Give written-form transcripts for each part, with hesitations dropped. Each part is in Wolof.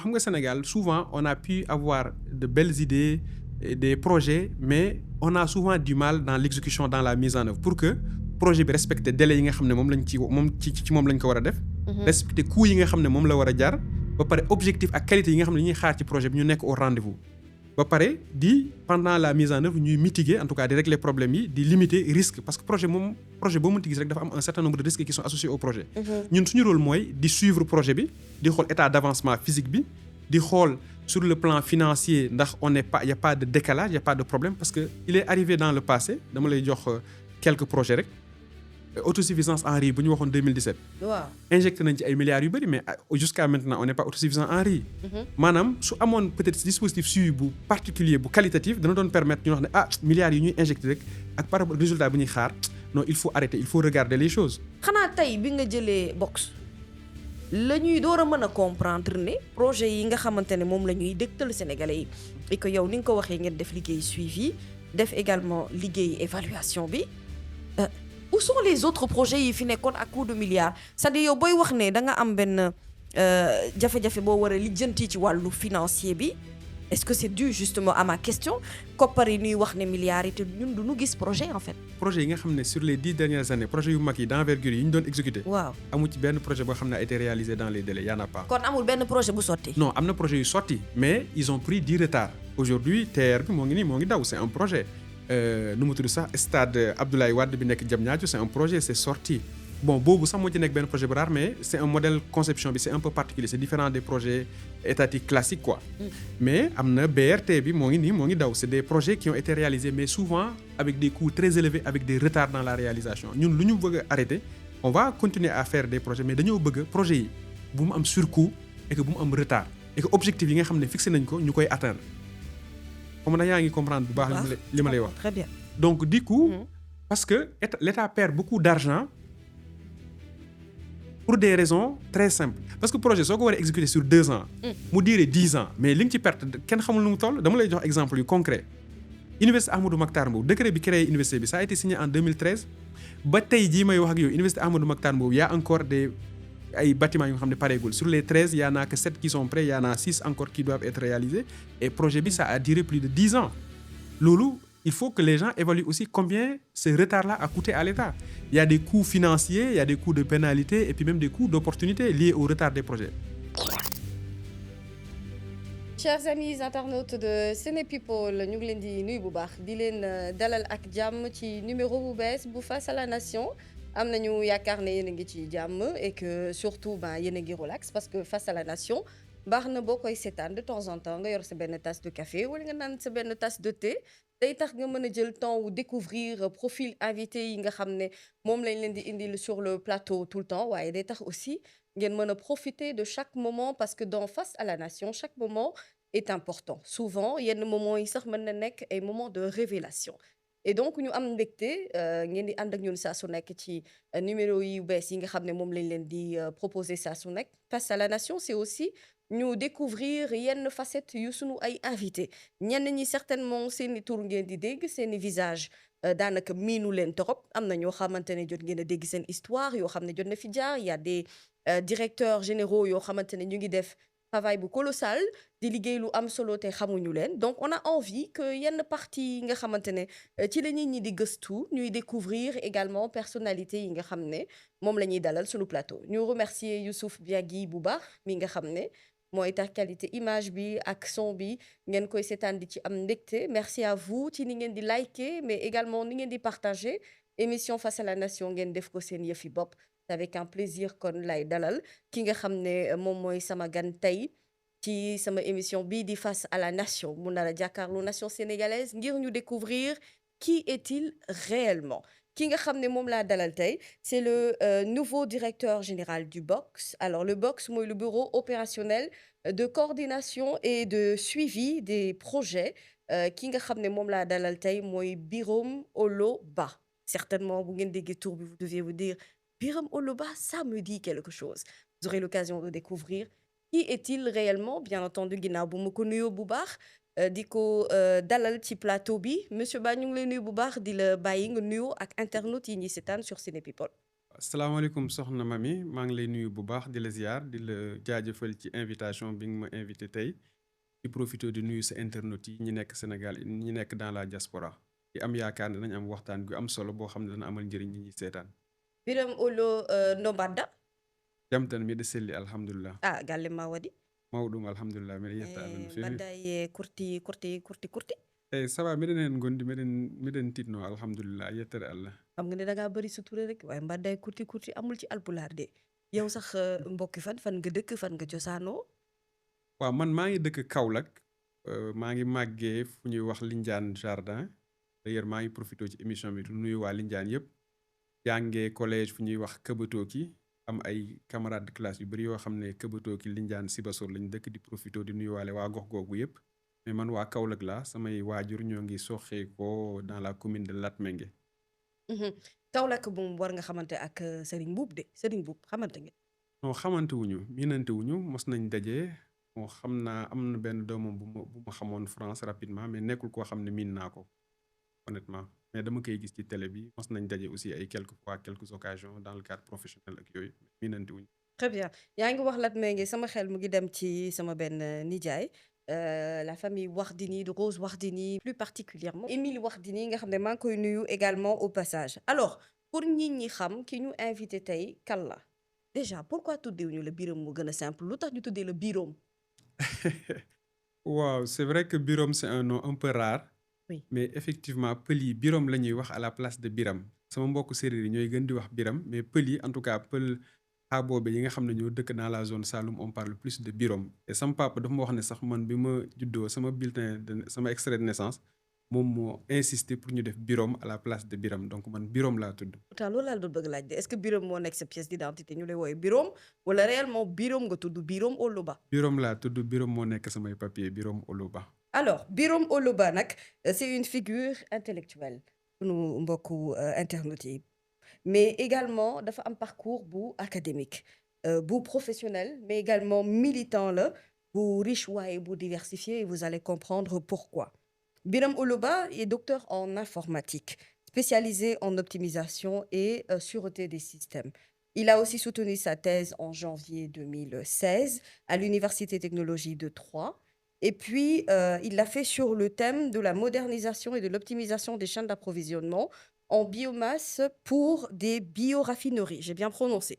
xam nga Sénégal souvent on a pu avoir de belles idées et des projets mais on a souvent du mal dans l'exécution dans la mise en œuvre pour que projet bi respecter délai yi nga xam ne moom lañ ci moom lañ ko war a def. Respecter coût yi nga xam ne moom la war a jar ba pare objectif ak qualité yi nga xam ne ñuy xaar ci projet bi ñu nekk au rendez-vous. ba pare di pendant la mise en œuvre ñuy mitiguer en tout cas di régler problèmes yi di limiter risque parce que projet boo mënti gis rek dafa am un certain nombre de risques qui sont associés au projet. ñun suñu rôle mooy di suivre projet bi di xool état d'avancement physique bi di xool sur le plan financier ndax y a pas de décalage y a pas de problème parce que il est arrivé dans le passé dama lay jox quelques projets rek autosuffisance en riz bu ñu waxoon 2017. waaw injecté nañ ci ay milliards yu bëri mais jusqu'à maintenant on n'est pas autosuffisant en riz. maanaam su amoon peut-être dispositif suivi bu particulier bu qualitatif dana doon permettre ñu wax ne milliards yi ñuy injecté rek ak par rapport résultat bu ñuy xaar non il faut arrêter il faut regarder les choses. xanaa tey bi nga jëlee box la ñuy door a mën a comprendre ne projet yi nga xamante ne moom la ñuy dégtal Sénégalais yi et que yow ni nga ko waxee ngeen def liggéey suivi def également liggéey évaluation bi. Où sont les autres projets yi fi nekkoon ak coup de milliards c'est-à-dire yow booy wax ne da nga am benn jafe-jafe boo war a lijjanti ci wàllu financier bi est-ce que c'est dû justement à ma question koppar yi ñuy wax ne milliards yi te ñun du ñu gis projet en fait. projet yi nga xam ne sur les 10 dernières années projet yu mag yi d'envergure yi ñu doon exécuter. waaw amu ci benn projet boo xam ne a été réalisé dans les délais y en a pas. kon amul benn projet bu sotti. non am na projet yu sotti mais ils ont pris du retard aujourd'hui TER bi moo ngi daw c'est un projet. nu mu tudd sax stade Abdoulaye Wade bi nekk Diamniadio c'est un projet c'est sorti bon boobu sax moo ci nekk benn projet bu rare mais c'est un modèle conception bi c'est un peu particulier c'est différent des projets étatiques classiques quoi. mais am na BRT bi moo ngi daw c'est des projets qui ont été réalisés mais souvent avec des coûts très élevés avec des retards dans la réalisation ñun lu ñu bëgg a arrêter on va continuer à faire des projets mais dañoo bëgg projet yi bu mu am surcoût et que bu mu am retard et que objectif yi nga xam ne fixé nañ ko ñu koy atteindre. comme na yaa ngi comprendre bu baax li ma lay wax. Très bien. Donc du coup parce que l'État perd beaucoup d'argent pour des raisons très simples parce que projet soo ko war a exécuter sur 2 ans. mu diire 10 ans mais li nga ci perte kenn xamul nu mu toll dama lay jox exemple yu concret. Université Ahmadou Mahtar Mbow décret bi créé université bi ça a été signé en 2013 ba tey jii may wax ak yow Université Ahmadou Mahtar Mbow y a encore ay bâtiments yu nga xam ne pareegul sur les 13 y en a que 7 qui sont prêts y en a 6 encore qui doivent être réalisés et projet bi ça a duré plus de 10 ans loolu il faut que les gens évaluent aussi combien ce retard-là a coûté à l'État. Il y a des coûts financiers, il y a des coûts de pénalité et puis même des coûts d'opportunité liés au retard des projets. Chers amis internautes de Sénépeople ñu ngi leen di nuyu bu baax di leen dalal ak jàmm ci numéro bu bees bu Face à la Nation. am nañu yaakaar ne yéen a ngi ci jàmm et que surtout yéen a ngi relax parce que Face à la Nation baax na boo koy seetaan de temps en temps nga yor sa benn tasse de café wala nga naan sa benn tasse de thé day tax nga mën a jël temps wu découvrir profil invité yi nga xam ne moom lañ leen di indil sur le plateau tout le temps waaye day tax aussi ngeen mën a profiter de chaque moment parce que dans Face à la Nation chaque moment est important souvent yenn moments yi sax mën na nekk ay moments de révélation et donc ñu am mbégte ngeen di ànd ak ñun saa su nekk ci numéro yu bees yi nga xam ne moom lañ leen di proposer saa su nekk Face à la Nation c'est aussi ñu découvrir yenn facettes yu sunu ay invité ñenn ñi certainement seeni tur ngeen di dégg seeni visage daanaka miinu leen trop am na ñoo xamante ne jot ngeen a dégg seen histoire yoo xam ne jot na fi jaar y a des directeurs généraux yoo xamante ne ñu ngi def travail bu colossal di liggéey lu am solo te xamuñu leen donc on a envie que yenn partie yi nga xamante ne ci la nit ñi di gëstu ñuy découvrir également personnalité yi nga xam ne moom la ñuy dalal sunu plateau ñu remercier Youssouf Biagui bu baax mi nga xam ne mooy tax qualité image bi ak son bi ngeen koy seetaan di ci am mbégte merci à vous ci ni ngeen di liker mais également ni ngeen di partager émission Face à la Nation ngeen def ko seen yëfi bopp avec un plaisir kon lay dalal ki nga xam ne moom mooy sama gan tey ci sama émission bii di Face à la Nation mu nar a jàkkaarloo nation sénégalaise ngir ñu découvrir qui est-il réellement ki nga xam ne moom laa dalal tey c'est le nouveau directeur général du BOCS alors le BOCS mooy le bureau opérationnel de coordination et de suivi des projets ki nga xam ne moom laa dalal tey mooy Birame Olo Ba certainement bu ngeen déggee tur bi vous deviez vous dire Birame Olo Ba ça me dit quelque chose vous aurez l'occasion de découvrir qui est-il réellement bien entendu ginnaaw bu ma ko nuyoo bu baax di ko dalal ci plateau bi monsieur Ba ñu ngi lay nuyu bu baax di la bàyyi nga nuyoo ak internautes yi ñuy seetaan sur Sénépeople. asalaamaaleykum soxna Mami maa ngi lay nuyu bu baax di la ziar di la jaajëfal ci invitation bi nga ma invité tey di profité di nuyu sa internautes yi ñi nekk Sénégal ñi nekk dans la diaspora di am yaakaar ne dinañ am waxtaan gu am solo boo xam ne dana amal njëriñ ñi ñuy seetaan. Biram Olo Ndombadda. jam tan miɗo selli alhamdulillah. galle ma waɗi. mawɗum alhamdulillah miɗo yetta Allah no feewi. Mbadda e kurti. eyyi ça va miɗen hen gondi miɗen tinno alhamdulillah yettere Allah. xam nga ne da ngaa bëri sutura rek waaye mbaddaay kurti amul ci alpulaar de yow sax mbokki fan nga dëkk fan nga cosaanoo. waaw man maa ngi dëkk Kaolack maa ngi màggee fu ñuy wax Lindiane Jardin d'ailleurs maa ngi profité ci émission bi du nuyu waa Lindiane yëpp jàngee collège fu ñuy wax Këbatooki am ay camarades de classe yu bëri yoo xam ne Këbatooki Lindiane Sibassor lañ dëkk di profité di nuyuwaale waa gox googu yëpp mais man waa Kaolack laa samay waajur ñoo ngi soxee ko dans la commune de Latmingué. Kaolack moom war nga xamante ak Serigne Mboup xamante ngeen. non xamante wuñu miinante wuñu mos nañ daje moo xam naa am na benn doomam bu ma xamoon France rapidement mais nekkul koo xam ne miin naa ko honnêtement mais dama koy gis ci télé bi mos nañ daje aussi ay quelques fois quelques occasions dans le cadre professionnel ak yooyu miinante wuñu. très bien yaa ngi wax Latmingué sama xel mu ngi dem ci sama benn nijaay. La famille Wardini de Rose Wardini plus particulièrement Émile Wardini nga xam ne maa ngi koy nuyu également au passage alors pour ñi xam ki ñu invité tey kan la déjà pourquoi tuddewuñu la Biram mu gën a simple lu tax ñu tuddee la Birom. waaw c'est vrai que Birom c'est un nom un peu rare. Oui. Mais effectivement pël yi Birom la ñuy wax à la place de Biram sama mbokk séeréer yi ñooy gën di wax Biram mais pël yi en tout cas pël xaaboobe yi nga xam ne ñoo dëkk dans la zone Saloum on parle plus de Birom et sama papa dafa ma wax ne sax man bi ma juddoo sama bulletin de sama extrait de naissance moom moo insisté pour ñu def Birom à la place de Biram donc man Birom laa tudd. pourtant loolu laa doon bëgg laaj de est-ce que Biram moo nekk sa pièce d'identité ñu lay wooye Birom wala réellement Birom nga tudd Birom Oloba. Birom laa tudd Birom moo nekk samay papier Birom Oloba. alors Birom Oloba nag c'est une figure intellectuelle sunu mbokku internautes yi mais également dafa am parcours bu académique bu professionnel mais également militant la bu riche waaye bu diversifié et vous allez comprendre pourquoi. Biram Oloba est docteur en informatique spécialisé en optimisation et sûreté des systèmes. Il a aussi soutenu sa thèse en janvier 2016 à l'Université technologie de Troyes. Et puis, il l'a fait sur le thème de la modernisation et de l'optimisation des chaînes d'approvisionnement en biomasse pour des bioraffineries. J'ai bien prononcé.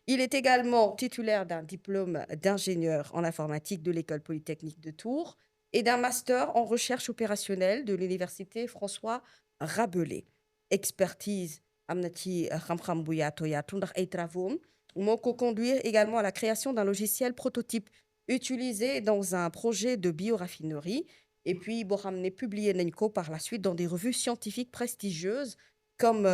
Il est également titulaire d'un diplôme d'ingénieur en informatique de l'École polytechnique de Tours et d'un master en recherche opérationnelle de l'Université François Rabelais. Expertise am na ci xam-xam bu yaatu ndax ay travaux moo ko conduire également à la création d'un logiciel prototype utilisé dans un projet de bioraffinerie et puis boo xam ne publié nañ ko par la suite dans des revues scientifiques prestigieuses comme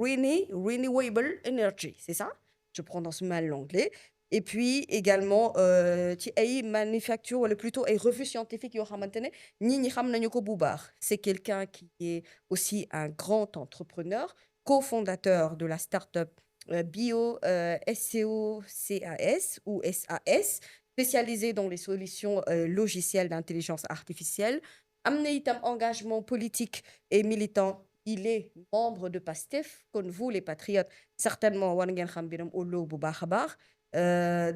Renewable Energy, c'est ça? Je prononce mal l'anglais. Et puis également ci ay manufacture wala plutôt ay revues scientifiques yoo xamante ne ñi xam nañu ko bu baax. C'est quelqu'un qui est aussi un grand entrepreneur, cofondateur de la start-up Bio SCO-CAS ou SAS, spécialisé dans les solutions logicielles d'intelligence artificielle. Am na itam engagement politique et militant. Il est membre de PASTEF, comme vous les patriotes certainement war ngeen xam Biram Olo bu baax a baax.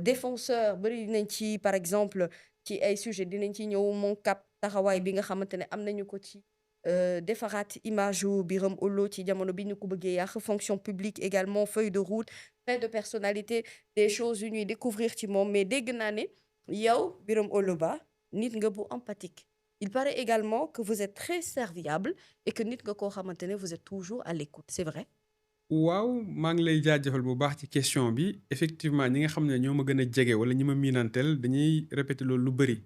Défenseur bëri nañ ci par exemple ci ay sujet dinañ ci ñëw mon cap taxawaay bi nga xamante ne am nañu ko ci defaraat image yu Biram Olo ci jamono bi ñu ko bëggee yàq fonction publique également feuille de route trait de personnalité des choses yu ñuy découvrir ci moom mais dégg naa ne yow Biram Olo Ba nit nga bu empathique. Il paraît également que vous êtes très serviable et que nit nga koo xamante ne vous êtes toujours à l'écoute, c'est vrai? waaw maa ngi lay jaajëfal bu baax ci question bi effectivement ñi nga xam ne ñoo ma gën a jege wala ñi ma miinanteel dañuy répéter loolu lu bëri.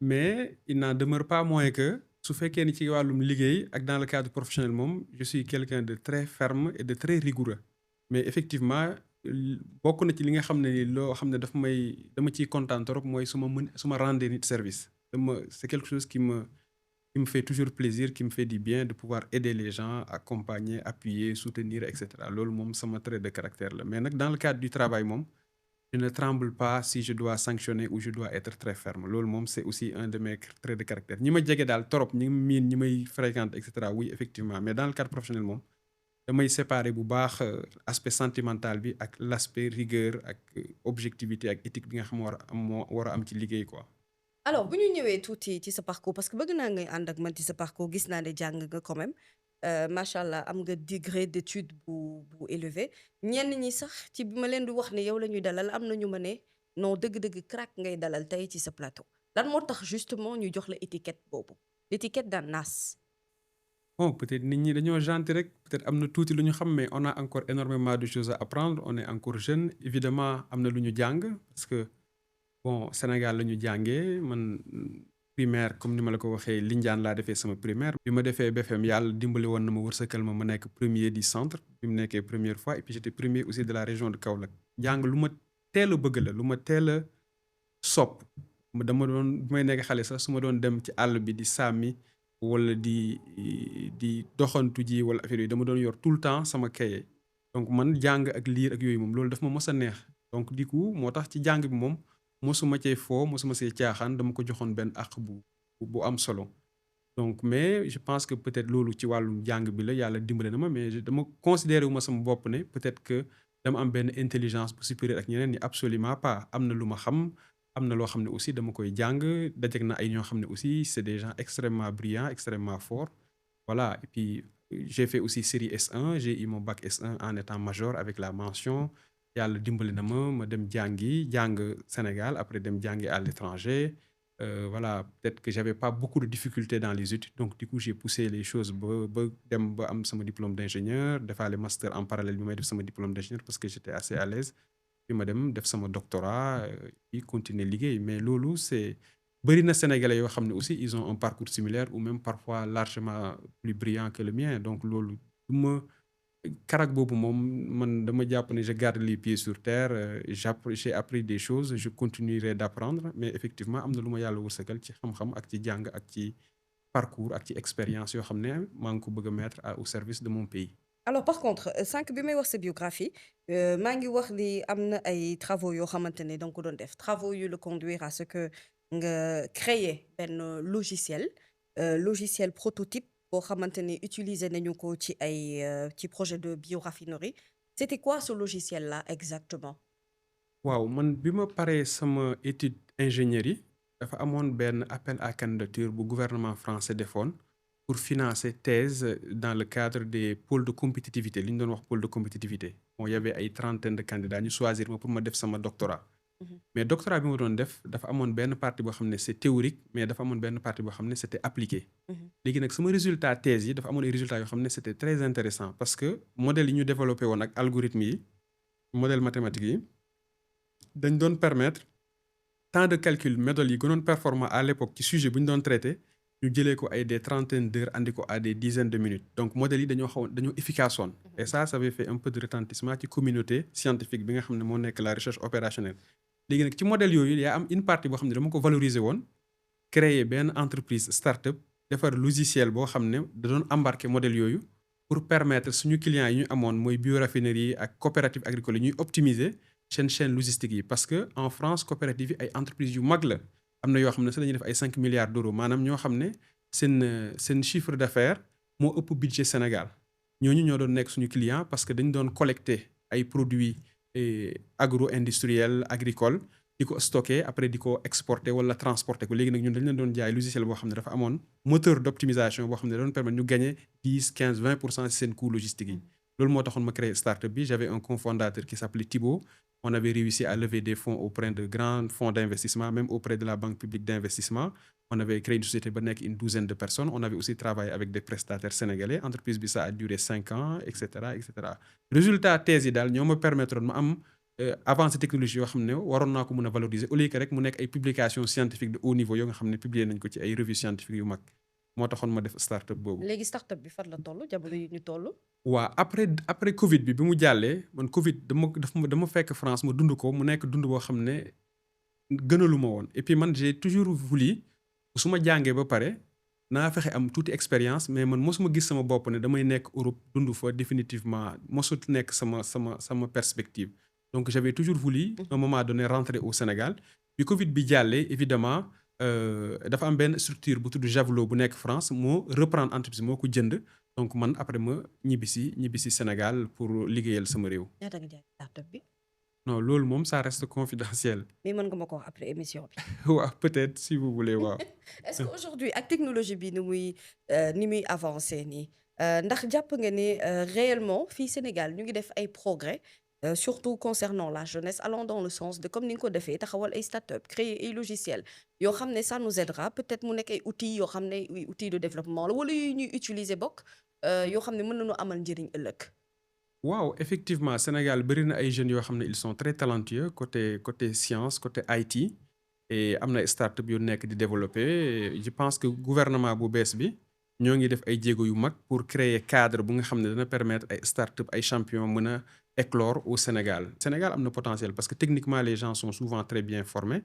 mais il n'en demeure pas moins que su fekkee ni ci wàllum liggéey ak dans le cadre professionnel moom je suis quelqu'un de très ferme et de très rigoureux mais effectivement bokk na ci li nga xam ne loo xam ne dama ciy kontaan trop mooy su ma rendre nit service. C'est quelque chose qui me fait toujours plaisir, qui me fait du bien de pouvoir aider les gens, accompagner, appuyer, soutenir, etc. loolu moom sama trait de caractère la mais nag dans le cadre du travail moom je ne tremble pas si je dois sanctionner ou je dois être très ferme loolu moom c'est aussi un de mes traits de caractère ñi ma jege daal trop ñi miin ñi may fréquente etc. oui effectivement mais dans le cadre professionnel moom damay séparer bu baax aspect sentimental bi ak l'aspect rigueur ak objectivité ak éthique bi nga xam moo war a am ci liggéey quoi. alors bu ñu ñëwee tuuti ci sa parcours parce que bëgg naa ngay ànd ak man ci sa parcours gis naa ne jàng nga quand même macha allah am nga degré d'étude bu élevé ñenn ñi sax ci bi ma leen di wax ne yow la ñuy dalal am na ñu ma ne non dëgg-dëgg crack ngay dalal tey ci sa plateau lan moo tax justement ñu jox la étiquette boobu l'étiquette d'un as. Bon, peut-être nit ñi dañoo gentil rek peut-être am na tuuti lu ñu xam mais on a encore énormément de choses à apprendre on est encore jeune évidemment am na lu ñu jàng parce que bon Sénégal la ñu jàngee man primaire comme ni ma la ko waxee Lindiane laa defee sama primaire. bi ma defee BFM yàlla dimbali woon na ma wërsëkal ma nekk premier du centre bi mu nekkee première fois et puis j'étais premier aussi de la région de Kaolack jàng lu ma teel a bëgg la lu ma teel a sopp dama doon bi may nekk xale sax su ma doon dem ci àll bi di sàmmi wala di doxantu ji wala affaire yooyu dama doon yor tout le temps sama cahier donc man jàng ak lire ak yooyu moom loolu daf ma mos a neex donc du coup moo tax ci jàng bi moom mosuma cee foo mosuma see caaxaan dama ko joxoon benn àq bu am solo donc mais je pense que peut-être loolu ci wàllu jàng bi la yàlla dimbale na ma mais dama considéré wu ma sama bopp ne peut-être que dama am benn intelligence bu supérieure ak ñeneen ñi absolument pas am na lu ma xam am na loo xam ne aussi dama koy jàng dajeek na ay ñoo xam ne aussi c'est des gens extrêmement brillants extrêmement forts voilà et puis j'ai fait aussi série S1 j'ai eu mon bac S1 en étant major avec la mention yàlla dimbali na ma dem jàng Sénégal après dem jàngi à l'étranger voilà peut-être que j'avais pas beaucoup de difficultés dans les études donc du coup j'ai poussé les choses ba dem ba am sama diplôme d'ingénieur defaale master en parallèle bi may def sama diplôme d'ingénieur parce que j'étais assez à l'aise puis ma dem def sama doctorat puis continuer liggéey mais loolu c'est bëri na Sénégalais yoo xam ne aussi ils ont un parcours similaire ou même parfois largement plus brillant que le mien donc loolu du ma karak boobu moom man dama jàpp ne je garde les pieds sur terre j'ai appris des choses je continuerai d'apprendre mais effectivement am na lu ma yàlla wërsëgal ci xam-xam ak ci jàng ak ci parcours ak ci expérience yoo xam ne maa ngi ko bëgg a mettre au service de mon pays. alors par contre sànq bi may wax sa biographie maa ngi wax ni am na ay travaux yoo xamante ne danga ko doon def travaux yu la conduire à ce que nga créer benn logiciel prototype boo xamante ne utiliser nañu ko ci ay ci projet de bioraffinerie c'était quoi ce logiciel là exactement. waaw man bi ma paree sama étude ingénierie dafa amoon benn appel à candidature bu gouvernement français defoon pour financer thèse dans le cadre des pôles de compétitivité li ñu doon wax pôle de compétitivité bon y avait ay trentaine de candidats ñu choisir ma pour ma def sama doctorat. mais doctorat bi ma doon def dafa amoon benn partie boo xam ne c'est théorique mais dafa amoon benn partie boo xam ne c'était appliqué. léegi nag sama résultat thèse yi dafa amoon ay résultats yoo xam ne c'était très intéressant parce que modèle yi ñu développé woon ak algorithme yi modèle mathématique yi dañ doon permettre temps de calcul méthode yi gënoon performant à l'époque ci sujet bu ñu doon traité ñu jëlee ko ay des trentaines d'heures andi ko à des dizaines de minutes donc modèles yi dañoo efficace woon et ça avait fait un peu de retentissement ci communauté scientifique bi nga xam ne moo nekk la recherche opérationnelle. léegi nag ci modèle yooyu yaa am une partie boo xam ne dama ko valoriser woon créer benn entreprise start-up defar logiciel boo xam ne da doon embarquer modèle yooyu pour permettre suñu clients yi ñu amoon mooy bioraffinerie yi ak coopérative agricole yi ñuy optimiser seen chaîne logistique yi parce que en France coopérative yi ay entreprises yu mag la am na yoo xam ne sax dañuy def ay 5 milliards d'euros maanaam ñoo xam ne seen chiffre d'affaires moo ëpp budget Sénégal ñooñu ñoo doon nekk suñu client parce que dañu doon collecter ay produits agro-industriels agricoles di ko stocker après di ko exporter wala transporter ko léegi nag ñun dañu leen doon jaay logiciel boo xam ne dafa amoon moteur d'optimisation boo xam ne doon permettre ñu gagner 10 15 20% ci seen coût logistique yi. loolu moo taxoon ma créer startup bi j'avais un cofondateur qui s'appelait Thibaut on avait réussi à lever des fonds auprès de grands fonds d'investissement même auprès de la banque publique d'investissement on avait créé une société ba nekk une douzaine de personnes on avait aussi travaillé avec des prestataires sénégalais entreprise bi ça a duré 5 ans et cetera et cetera résultat thèse yi daal ñoo ma permettre ma am avancée technologie yoo xam ne waroon naa ko mën a valoriser au lieu que rek mu nekk ay publications scientifiques de haut niveau yoo nga xam ne publié nañ ko ci ay revues scientifiques yu mag moo taxoon ma def start-up boobu. léegi start-up bi fan la toll jamono yi ñu toll. waaw après Covid bi mu jàllee man Covid dama fekk France ma dund ko mu nekk dund boo xam ne gënalu ma woon et puis man j'ai toujours voulu su ma jàngee ba pare naa fexe am tuuti expérience mais man mosuma gis sama bopp ne damay nekk Europe dund fa définitivement mosut nekk sama perspective donc j'avais toujours voulu à un moment donné rentrer au Sénégal bi Covid bi jàllee évidemment dafa am benn structure bu tudd Javelot bu nekk France moo reprendre entreprise moo ko jënd donc man après ma ñibbisi Sénégal pour liggéeyal sama réew. ñaata nga jaay startup bi. non loolu moom ça reste confidentiel. mais mën nga ma ko wax après émission bi. waaw peut-être si vous voulez waaw. est-ce que aujourd'hui ak technologie bi ni muy avancé nii ndax jàpp nga ni réellement fii Sénégal ñu ngi def ay progrès surtout concernant la jeunesse allant dans le sens de comme ni nga ko defee taxawal ay start-up créer ay logiciels yoo xam ne ça nous aidera peut-être mu nekk ay outils yoo xam ne outils de développement la wala yu ñuy utiliser bokk yoo xam ne mën nañu amal njëriñ ëllëg. waaw effectivement Sénégal bëri na ay jeunes yoo xam ne ils sont très talentueux côté science côté IT et am na start-up yu nekk di développer je pense que gouvernement bu bees bi ñoo ngi def ay jéego yu mag pour créer cadre bu nga xam ne dana permettre ay start-up ay champions mën a éclore au Sénégal. Sénégal am na potentiel parce que techniquement les gens sont souvent très bien formés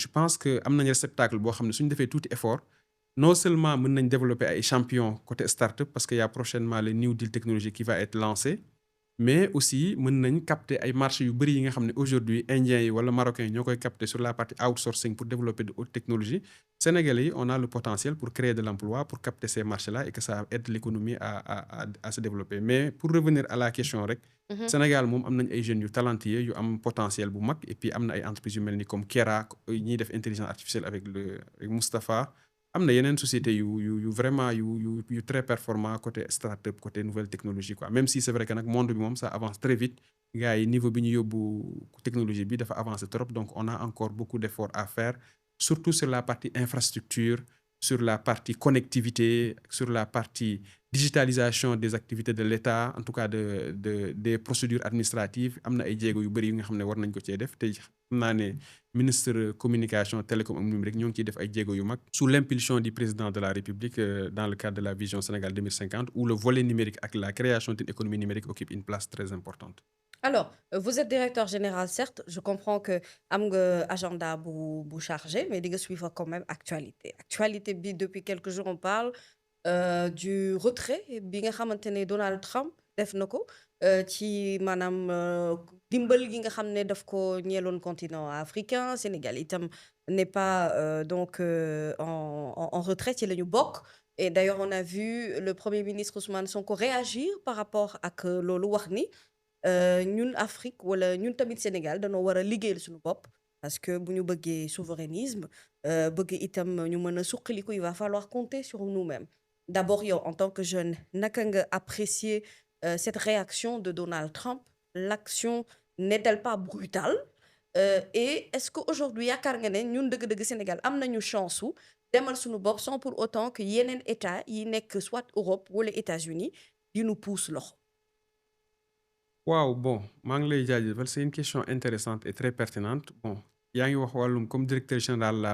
je pense que am nañ réceptacle boo xam ne suñu defee tuuti effort. Non seulement mën nañ développer ay champions côté start-up parce qu'il y a prochainement le New Deal technologique qui va être lancé mais aussi mën nañ capter ay marchés yu bëri yi nga xam ne aujourd'hui indiens yi wala marocains yi ñoo koy capter sur la partie outsourcing pour développer de haute technologie. Sénégalais yi on a le potentiel pour créer de l'emploi pour capter ces marchés-là et que ça aide l'économie à se développer mais pour revenir à la question rek. Sénégal moom am nañ ay jeunes yu talentueux yu am potentiel bu mag et puis am na ay entreprises yu mel ni comme Kera ñiy def intelligence artificielle avec Moustapha. am na yeneen société yu vraiment yu très performant côté start-up côté nouvelle technologie quoi même si c'est vrai que nag monde bi moom ça avance très vite gars yi niveau bi ñu yóbbu technologie bi dafa avancer trop donc on a encore beaucoup d'efforts à faire surtout sur la partie infrastructure sur la partie connectivité sur la partie digitalisation des activités de l'État en tout cas des procédures administratives am na ay jéego yu bëri yi nga xam ne war nañ ko cee def te xam naa ne ministre communication télécom ak numérique ñoo ngi ciy def ay jéego yu mag sous l'impulsion du président de la République dans le cadre de la vision Sénégal 2050 où le volet numérique ak la création d'une économie numérique occupe une place très importante. Alors, vous êtes directeur général, certes, je comprends que am nga agenda bu chargé, mais di nga suivre quand même actualité. Actualité bi depuis quelques jours on parle du retrait bi nga xamante ne Donald Trump def na ko ci maanaam dimbal gi nga xam ne daf ko ñeeloon continent africain. Sénégal itam n'est pas donc en retrait ci la ñu bokk. Et d'ailleurs on a vu le premier ministre Ousmane Sonko réagir par rapport ak loolu wax ni ñun Afrique wala ñun tamit Sénégal dañoo war a liggéeyal suñu bopp parce que bu ñu bëggee souverainisme bëgg itam ñu mën a suqaliku il va falloir compter sur nous-mêmes. D'abord yow en tant que jeune naka nga apprécier cette réaction de Donald Trump? L'action n'est-elle pas brutale? Et est-ce que aujourd'hui yaakaar nga ne ñun dëgg-dëgg Sénégal am nañu chance su demal suñu bopp sans pour autant que yeneen état yi nekk soit Europe wala États-Unis di ñu pousse loxo? waaw bon maa ngi lay jaajëfal c'est une question intéressante et très pertinente bon yaa ngi wax wàllum comme directeur général la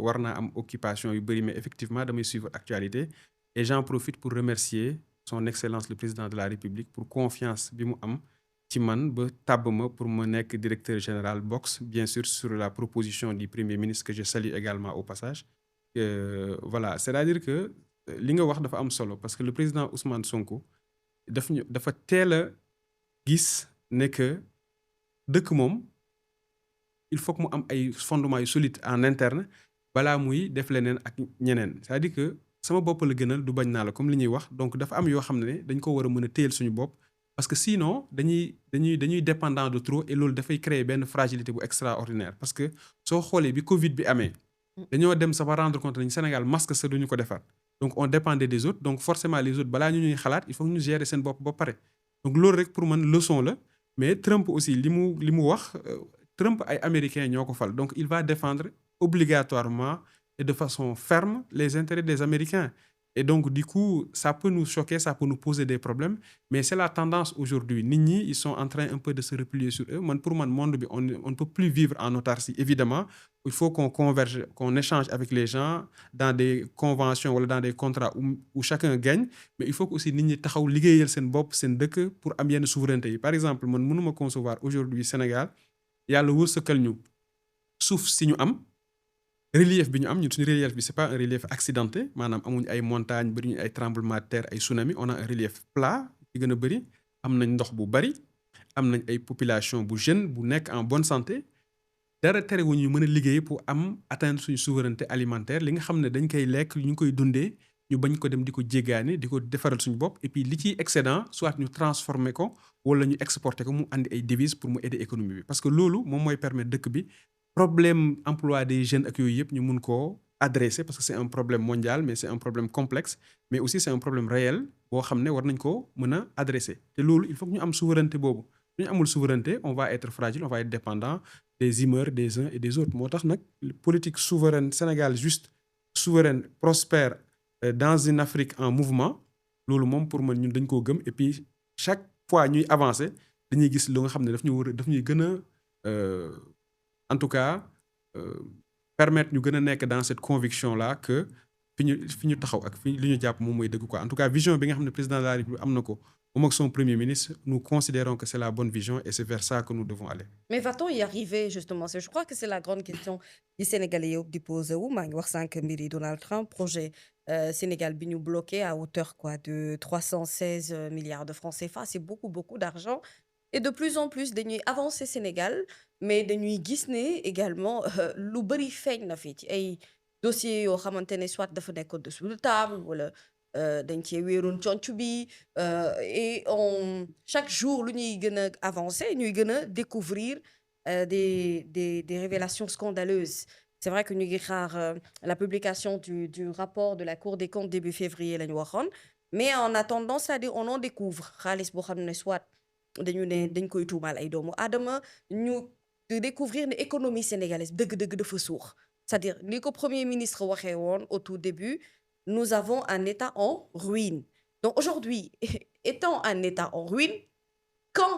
war naa am occupation yu bëri mais effectivement damay suivre actualité et j'en profite pour remercier son excellence le président de la République pour confiance bi mu am ci man ba tàbb ma pour ma nekk directeur général Box bien sûr sur la proposition du premier ministre que je salue également au passage voilà c'est-à-dire que li nga wax dafa am solo parce que le président Ousmane Sonko dafa teel a gis ne que dëkk moom il faut que mu am ay fondements yu solides en interne balaa muy def leneen ak ñeneen c'est-à-dire que sama bopp la gënal du bañ naa la comme li ñuy wax donc dafa am yoo xam ne dañ ko war a mën a téyel suñu bopp parce que sinon dañuy dépendant de trop et loolu dafay créer benn fragilité bu extraordinaire parce que soo xoolee bi Covid bi amee dañoo dem sa ba rendre compte nañu Sénégal masque sa duñu ko defar donc on dépendait des autres donc forcément les autres balaa ñu ñuy xalaat il faut que ñu gérer seen bopp ba pare donc loolu rek pour man leçon la mais Trump aussi li mu wax Trump ay américains ñoo ko fal donc il va défendre obligatoirement et de façon ferme les intérêts des Américains et donc du coup ça peut nous choquer ça peut nous poser des problèmes mais c'est la tendance aujourd'hui nit ñi ils sont en train un peu de se replier sur eux pour man monde bi on ne peut plus vivre en autarcie évidemment il faut qu'on converge qu'on échange avec les gens dans des conventions wala dans des contrats où chacun gagne mais il faut que aussi nit ñi taxaw liggéeyal seen bopp seen dëkk pour am yenn souveraineté yi par exemple man mënuma concevoir aujourd'hui Sénégal yàlla wërsëgal ñu suuf si ñu am relief bi ñu am ñun suñu relief bi c'est pas un relief accidenté maanaam amuñ ay montagnes bëri ñu ay tremblement de terre ay tsunami on a un relief plat ci gën a bëri am nañ ndox bu bëri am nañ ay population bu jeune bu nekk en bonne santé dara terewuñu mën a liggéey pour atteindre suñu souveraineté alimentaire li nga xam ne dañ koy lekk ñu ngi koy dundee ñu bañ ko dem di ko jéggaani di ko defaral suñu bopp et puis li ciy excédent soit ñu transformer ko wala ñu exporter ko mu andi ay devises pour mu aider économie bi parce que loolu moom mooy permettre dëkk bi problème emploi des jeunes ak yooyu yëpp ñu mun koo adresser parce que c'est un problème mondial mais c'est un problème complexe mais aussi c'est un problème réel boo xam ne war nañ ko mën a adresser te loolu il faut que ñu am souveraineté boobu su ñu amul souveraineté on va être fragile on va être dépendant des humeurs des uns et des autres moo tax nag politique souveraine Sénégal juste souveraine prospère dans une Afrique en mouvement loolu moom pour man ñun dañ koo gëm et puis chaque fois ñuy avancer dañuy gis lu nga xam ne daf ñuy gën a en tout cas permettre ñu gën a nekk dans cette conviction là que fi ñu taxaw ak li ñu jàpp moom mooy dëgg quoi en tout cas vision bi nga xam ne président de la République am na ko moom ak son premier ministre nous considérons que c'est la bonne vision et c'est vers ça que nous devons aller. Mais va-t-on y arriver justement? Je crois que c'est la grande question yi Sénégalais yëpp di posé wu maa ngi wax sànq mbiri Donald Trump projet Sénégal bi ñu bloqué à hauteur quoi de 316 milliards de francs CFA. C'est beaucoup d'argent et de plus en plus dañuy avancer Sénégal mais dañuy gis ne également lu bëri feeñ na fi ci ay dossiers yoo xamante ne soit dafa nekk au-dessous de table wala dañ cee wéeroon conc bi et chaque jour lu ñuy gën a avancer ñuy gën a découvrir des révélations scandaleuses. C'est vrai que ñu ngi xaar la publication du rapport de la Cour des comptes début février la ñu waxoon mais en attendant c'est-à-dire on en découvre xaalis boo xam ne soit dañ koy tuumaal ay doomu aadama ñu découvrir ne économie sénégalaise dëgg-dëgg dafa suux c'est-à-dire li ko premier ministre waxee woon au tout début nous avons un État en ruine. Donc aujourd'hui étant un État en ruine quand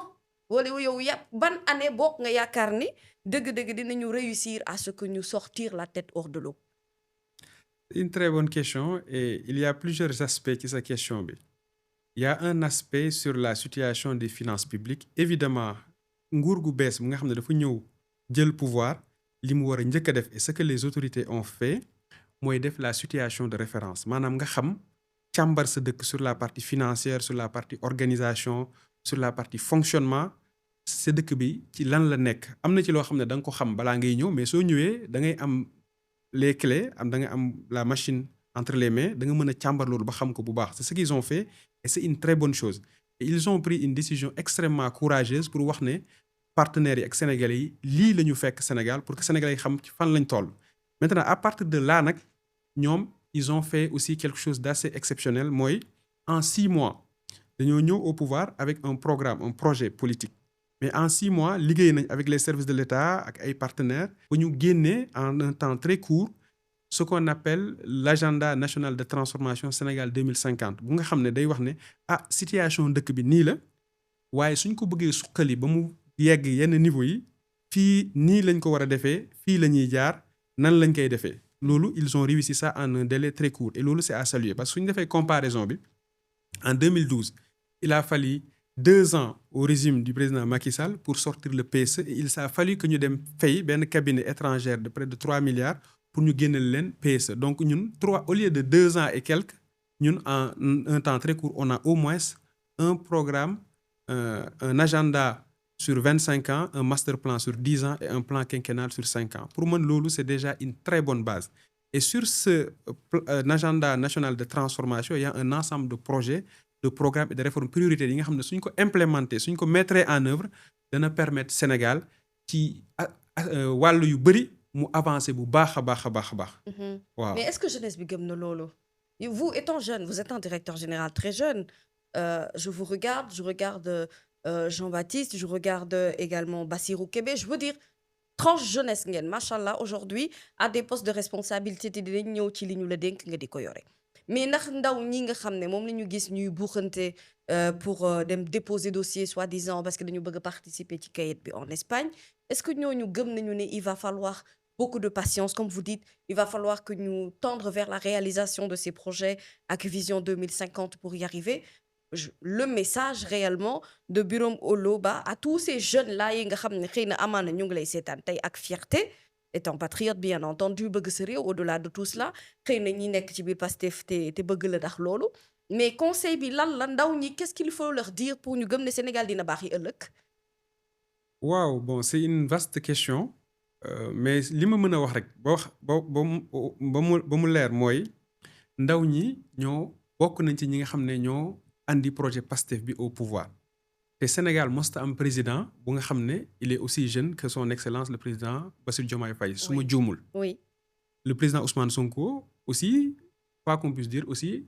wala yow ban année bokk nga yaakaar ni dëgg-dëgg dinañu réussir à ce que ñu sortir la tête hors de l'eau? Une très bonne question et il y a plusieurs aspects ci sa question bi. Il y a un aspect sur la situation des finances publiques évidemment nguur gu bees bi nga xam ne dafa ñëw jël pouvoir li mu war a njëkk a def et ce que les autorités ont fait mooy def la situation de référence maanaam nga xam càmbar sa dëkk sur la partie financière sur la partie organisation sur la partie fonctionnement sa dëkk bi ci lan la nekk am na ci loo xam ne da nga ko xam balaa ngay ñëw mais soo ñëwee da ngay am les clés da nga am la machine entre les mains da nga mën a càmbar loolu ba xam ko bu baax c'est ce qu'ils ont fait et c'est une très bonne chose et ils ont pris une décision extrêmement courageuse pour wax ne partenaires yi ak sénégalais yi lii la ñu fekk Sénégal pour que sénégalais yi xam ci fan lañ toll maintenant à partir de là nag ñoom ils ont fait aussi quelque chose d'assez exceptionnel mooy en 6 mois dañoo ñëw au pouvoir avec un programme un projet politique mais en 6 mois liggéey nañ avec les services de l'État ak ay partenaires ba ñu génnee en un temps très court ce qu'on appelle l'agenda national de transformation Sénégal 2050 bu nga xam ne day wax ne situation dëkk bi nii la waaye suñ ko bëggee suqali ba mu yegg yenn niveau yi fii nii lañ ko war a defee fii la ñuy jaar nan lañ koy defee loolu ils ont réussi ça en un délai très court et loolu c'est à saluer parce que suñu defee comparaison bi en 2012 il a fallu 2 ans au régime du président Macky Sall pour sortir le PSE et il a fallu que ñu dem fay benn cabinet étrangère de près de 3 milliards pour ñu génneel leen PSE donc ñun au lieu de 2 ans et quelques ñun en un temps très court on a au moins un programme un agenda sur 25 ans un master plan sur 10 ans et un plan quinquennal sur 5 ans pour man loolu c'est déjà une très bonne base et sur ce agenda national de transformation il y a un ensemble de projets de programmes et de réformes prioritaires yi nga xam ne suñ ko implémenter suñ ko mettre en œuvre dana permettre Sénégal ci wàllu yu bëri mu avancer bu baax a baax. Waaw. Mais est-ce que jeunesse bi gëm na loolu? Vous étant jeune, vous êtes un directeur général très jeune. Je vous regarde, Jean-Baptiste, je regarde également Bassirou Kébé. Je veux dire, tranche jeunesse ngeen machallah aujourd'hui à des postes de responsabilité te dinañ ñëw ci li ñu la dénk nga di ko yore. Mais ndax ndaw ñi nga xam ne moom la ñu gis ñuy buuxante pour dem déposer dossier soi-disant parce que dañu bëgg a participer ci kayit bi en Espagne est-ce que ñooñu gëm nañu ne il va falloir beaucoup de patience comme vous dites il va falloir que ñu tendre vers la réalisation de ces projets ak vision 2050 pour y arriver le message réellement de Birame Oloba à tous ces jeunes là yi nga xam ne xëy na amaana ñu ngi lay seetaan tey ak fierté étant patriote bien entendu bëgg sa réew au-delà de tout cela xëy na ñi nekk ci biir Pastef te bëgg la ndax loolu mais conseil bi lan la ndaw ñi qu'est-ce qu'il faut leur dire pour ñu gëm ne Sénégal dina baax yi ëllëg. Waaw bon c'est une vaste question mais li ma mën a wax rek ba mu leer mooy ndaw ñi ñoo bokk nañ ci ñi nga xam ne ñoo andi projet PASTEF bi au pouvoir te Sénégal mosta am président bu nga xam ne il est aussi jeune que son excellence le président Bassirou Diomaye Faye su ma juumul. oui Le président Ousmane Sonko aussi quoi qu'on puisse dire aussi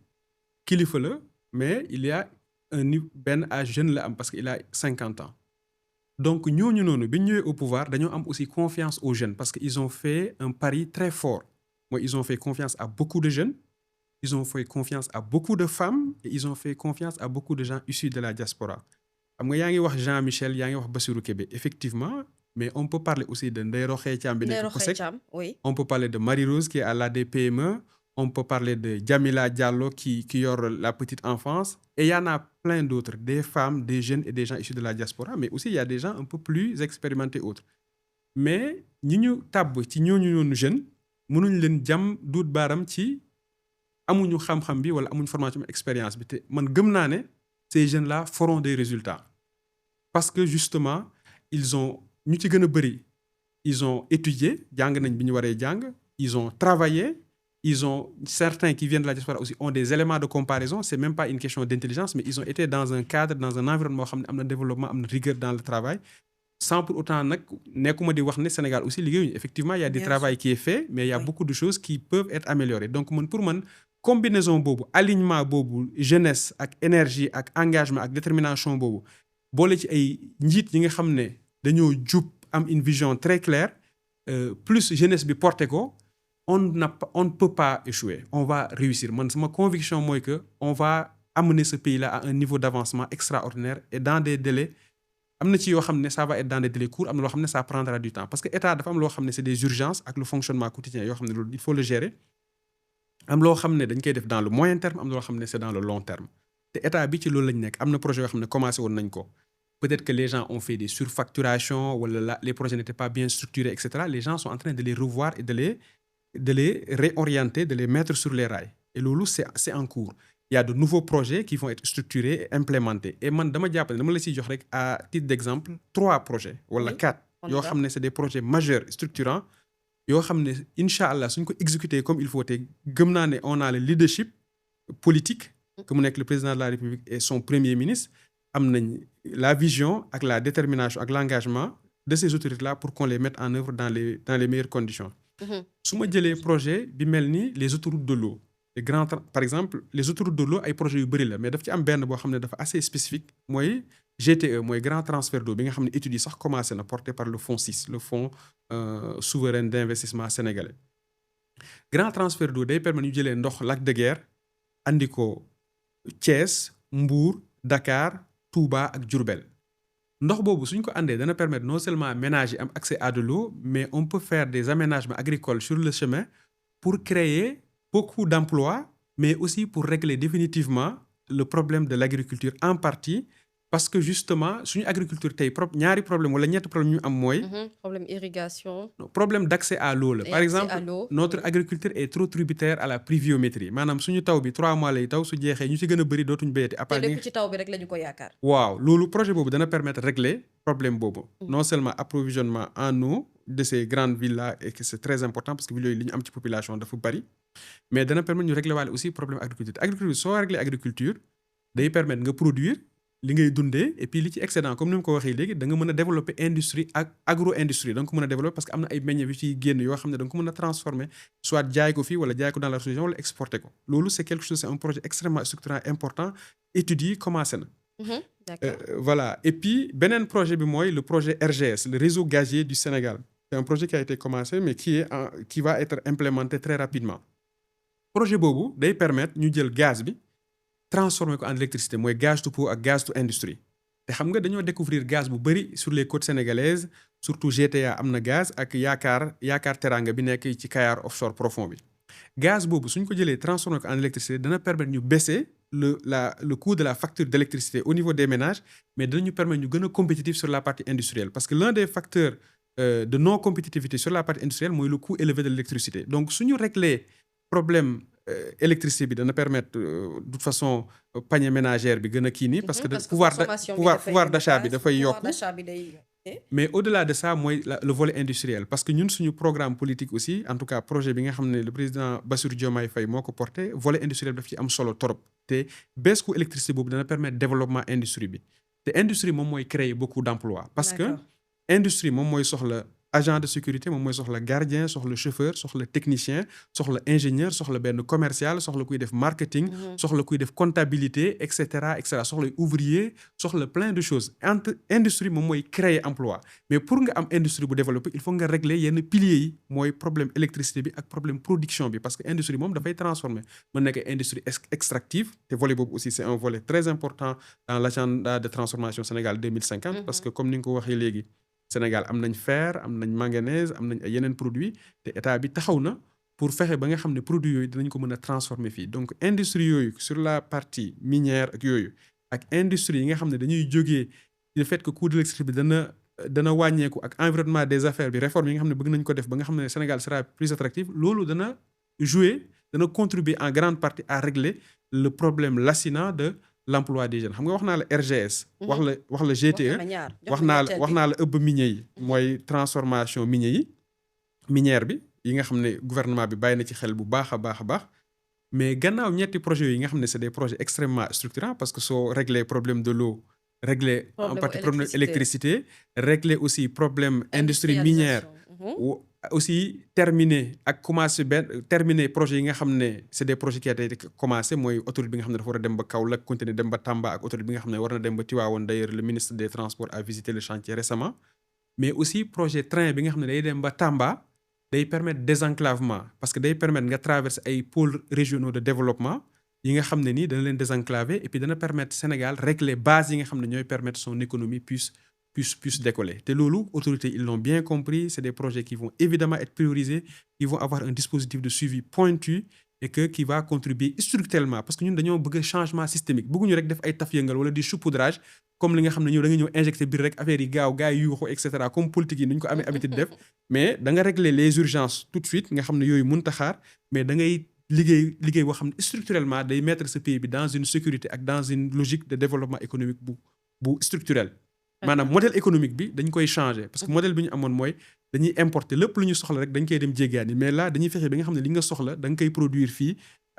kilifa la mais il y a benn âge jeune la am parce que il a 50 ans. Donc ñooñu noonu bi ñu ñëwee au pouvoir dañoo am aussi confiance aux jeunes parce que ils ont fait un pari très fort mooy ils ont fait confiance à beaucoup de jeunes ils ont fait confiance à beaucoup de femmes et ils ont fait confiance à beaucoup de gens issus de la diaspora xam nga yaa ngi wax Jean Michel yaa ngi wax Bassirou Kébé effectivement mais on peut parler aussi de Ndeye Rokhaya Thiam bi nekk COSEC oui on peut parler de Marie-Rose qui est à l'ADPME on peut parler de Djamila Diallo qui yor la petite enfance et il y en a plein d'autres des femmes des jeunes et des gens issus de la diaspora mais aussi il y a des gens un peu plus expérimentés autres mais ñi ñu tàbb ci ñooñu noonu jeunes mënuñ leen jam duut baaram ci amuñu xam-xam bi wala amuñu formation bi expérience bi te man gëm naa ne ces jeunes là feront des résultats parce que justement ils ont ñu ci gën a bëri ils ont étudié jàng nañ bi ñu waree jàng ils ont travaillé ils ont certains qui viennent de la diaspora aussi ont des éléments de comparaison c'est même pas une question d'intelligence mais ils ont été dans un cadre dans un environnement boo xam ne am na développement am na rigueur dans le travail sans pour autant nag nekkuma di wax ne Sénégal aussi liggéeyuñu effectivement il y a du travail qui est fait mais il y a beaucoup de choses qui peuvent être améliorées donc pour man combinaison boobu alignement boobu jeunesse ak énergie ak engagement ak détermination boobu boole ci ay njiit yi nga xam ne dañoo jub am une vision très claire plus jeunesse bi porté ko on ne peut pas échouer on va réussir man sama conviction mooy que on va amener ce pays-là à un niveau d'avancement extraordinaire et dans des délais am na ci yoo xam ne ça va être dans des délais courts am na loo xam ne ça prendra du temps parce que état dafa am loo xam ne c'est des urgences ak le fonctionnement quotidien yoo xam ne loolu il faut le gérer am loo xam ne dañ koy def dans le moyen terme am loo xam ne c'est dans le long terme te état bi ci loolu lañ nekk am na projet yoo xam ne commencé woon nañ ko peut-être que les gens ont fait des surfacturations wala les projets n'étaient pas bien structurés etc. Les gens sont en train de les revoir et de les réorienter de les mettre sur les rails et loolu c'est en cours il y a de nouveaux projets qui vont être structurés et implémentés et man dama jàpp ne dama la ciy jox rek à titre d'exemple 3 projets wala 4 yoo xam ne c'est des projets majeurs structurants yoo xam ne incha allah suñ ko exécuter comme il faut te gëm naa ne on a le leadership politique que mu nekk le président de la République et son premier ministre am nañ la vision ak la détermination ak l'engagement de ces autorités-là pour qu'on les mette en œuvre dans les meilleures conditions su ma jëlee projet bi mel ni les autoroutes de l'eau les grands par exemple les autoroutes de l'eau ay projets yu bëri la mais daf ci am benn boo xam ne dafa assez spécifique mooy GTE mooy grand transfert d'eau bi nga xam ne études yi sax commencé na porté par le FONSIS le fonds souverain d'investissement sénégalais grand transfert d'eau day permettre ñu jëlee ndox lac de Guiers andi ko Thiès Mbour Dakar Touba ak Diourbel ndox boobu suñ ko àndee dana permettre non seulement ménages yi am accès à de l'eau mais on peut faire des aménagements agricoles sur le chemin pour créer beaucoup d'emplois mais aussi pour régler définitivement le problème de l'agriculture en partie parce que justement suñu agriculture tey ñaari problème wala ñetti problème ñu am mooy problème irrigation problème d'accès à l'eau la par exemple notre agriculture est trop tributaire à la pluviométrie maanaam suñu taw bi 3 mois lay taw su jeexee ñu ci gën a bëri dootuñu béyati à part ci taw bi rek lañu ko yaakaar waaw loolu projet boobu dana permettre régler problème boobu non seulement approvisionnement en eau de ces grandes villes là et que c'est très important parce que villes yooyu li ñu am ci population dafa bëri mais dana permettre ñu régler waale aussi problème agriculture soo régler agriculture day permettre nga produire li ngay dundee et puis li ci excédent comme ni mu ko waxee léegi da nga mën a développer industrie ak agro-industrie da nga ko mën a développer parce que am na ay meññeef yu ciy génn yoo xam ne da nga ko mën a transformer soit jaay ko fii wala jaay ko dans la région wala exporter ko loolu c'est quelque chose c'est un projet extrêmement structurant important études yi commencé na voilà et puis beneen projet bi mooy le projet RGS le réseau gazier du Sénégal c'est un projet qui a été commencé mais qui va être implémenté très rapidement projet boobu day permettre ñu jël gaz bi transformer ko en électricité mooy gaz to power ak gaz to industrie te xam nga dañoo découvrir gaz bu bëri sur les côtes sénégalaises surtout GTA am na gaz ak yaakaar teranga bi nekk ci Kayar offshore profond bi gaz boobu suñ ko jëlee transformer ko en électricité dana permettre ñu baisser le coût de la facture d'électricité au niveau des ménages mais danañu permettre ñu gën a compétitif sur la partie industrielle parce que l'un des facteurs de non compétitivité sur la partie industrielle mooy le coût élevé de l'électricité donc suñu régler problème électricité bi dana permettre de toute façon panier ménagère bi gën a kii nii parce que pouvoir d'achat bi dafay yokk mais au-delà de ça mooy le volet industriel parce que ñun suñu programme politique aussi en tout cas projet bi nga xam ne le président Bassirou Diomaye Faye moo ko porté volet industriel daf ci am solo trop te baisse coût électricité boobu dana permettre développement industrie bi te industrie moom mooy créer beaucoup d'emplois parce que industrie moom mooy soxla agent de sécurité moom mooy soxla gardien soxla chauffeur soxla technicien soxla ingénieur soxla benn commercial soxla kuy def marketing soxla kuy def comptabilité et cetera soxla ouvrier soxla plein de choses entre industrie moom mooy créer emploi mais pour nga am industrie bu développé il faut nga régler yenn piliers yi mooy problème électricité bi ak problème production bi parce que industrie moom dafay transformer mën nekk industrie extractive te volet boobu aussi c'est un volet très important dans l'agenda de transformation Sénégal 2050 parce que comme ni nga ko waxee léegi Sénégal am nañ fer am nañ manganèse am nañ ay yeneen produits te état bi taxaw na pour fexe ba nga xam ne produits yooyu dinañ ko mën a transformer fii donc industrie yooyu sur la partie minière ak yooyu ak industrie yi nga xam ne dañuy jógee le fait que coût de l'électricité bi dana wàññeeku ak environnement des affaires bi réforme yi nga xam ne bëgg nañ ko def ba nga xam ne Sénégal sera plus attractif loolu dana contribuer en grande partie à régler le problème lancinant de l'emploi des jeunes xam nga wax naa la RGS. wax la GTE. wax naa la ëbb minier yi. mooy transformation minière bi yi nga xam ne gouvernement bi bàyyi na ci xel bu baax a baax mais gannaaw ñetti projets yi nga xam ne c'est des projets extrêmement structurants parce que soo régler problème de l'eau régler en partie problème électricité régler aussi problème industrie minière. aussi terminer projet yi nga xam ne c'est des projets qui a été commencé mooy autoroute bi nga xam ne dafa war a dem ba Kaolack continuer dem ba Tamba ak autoroute bi nga xam ne war na dem ba Tivaouane d'ailleurs le ministre des transports a visité le chantier récemment mais aussi projet train bi nga xam ne day dem ba Tamba day permettre désenclavement parce que day permettre nga traverser ay pôles régionaux de développement yi nga xam ne nii dana leen désenclaver et puis dana permettre Sénégal régler base yi nga xam ne ñooy permettre son économie puisse décoller te loolu autorités ils l'ont bien compris c'est des projets qui vont évidemment être priorisés qui vont avoir un dispositif de suivi pointu et qui va contribuer structurellement parce que ñun dañoo bëgg changement systémique bëgguñu rek def ay taf yëngal wala di saupoudrage comme li nga xam ne da nga ñëw injecté biir rek affaire yi gaaw yuuxu et cetera comme politique yi ni ñu ko amee habitude def mais da nga régler les urgences tout de suite nga xam ne yooyu mënut a xaar mais da ngay liggéey boo xam ne structurellement day mettre ce pays bi dans une sécurité ak dans une logique de développement économique bu structurel maanaam modèle économique bi dañ koy changer parce que modèle bi ñu amoon mooy dañuy importer lépp lu ñu soxla rek dañ koy dem jéggaani mais là dañuy fexe ba nga xam ne li nga soxla da nga koy produire fii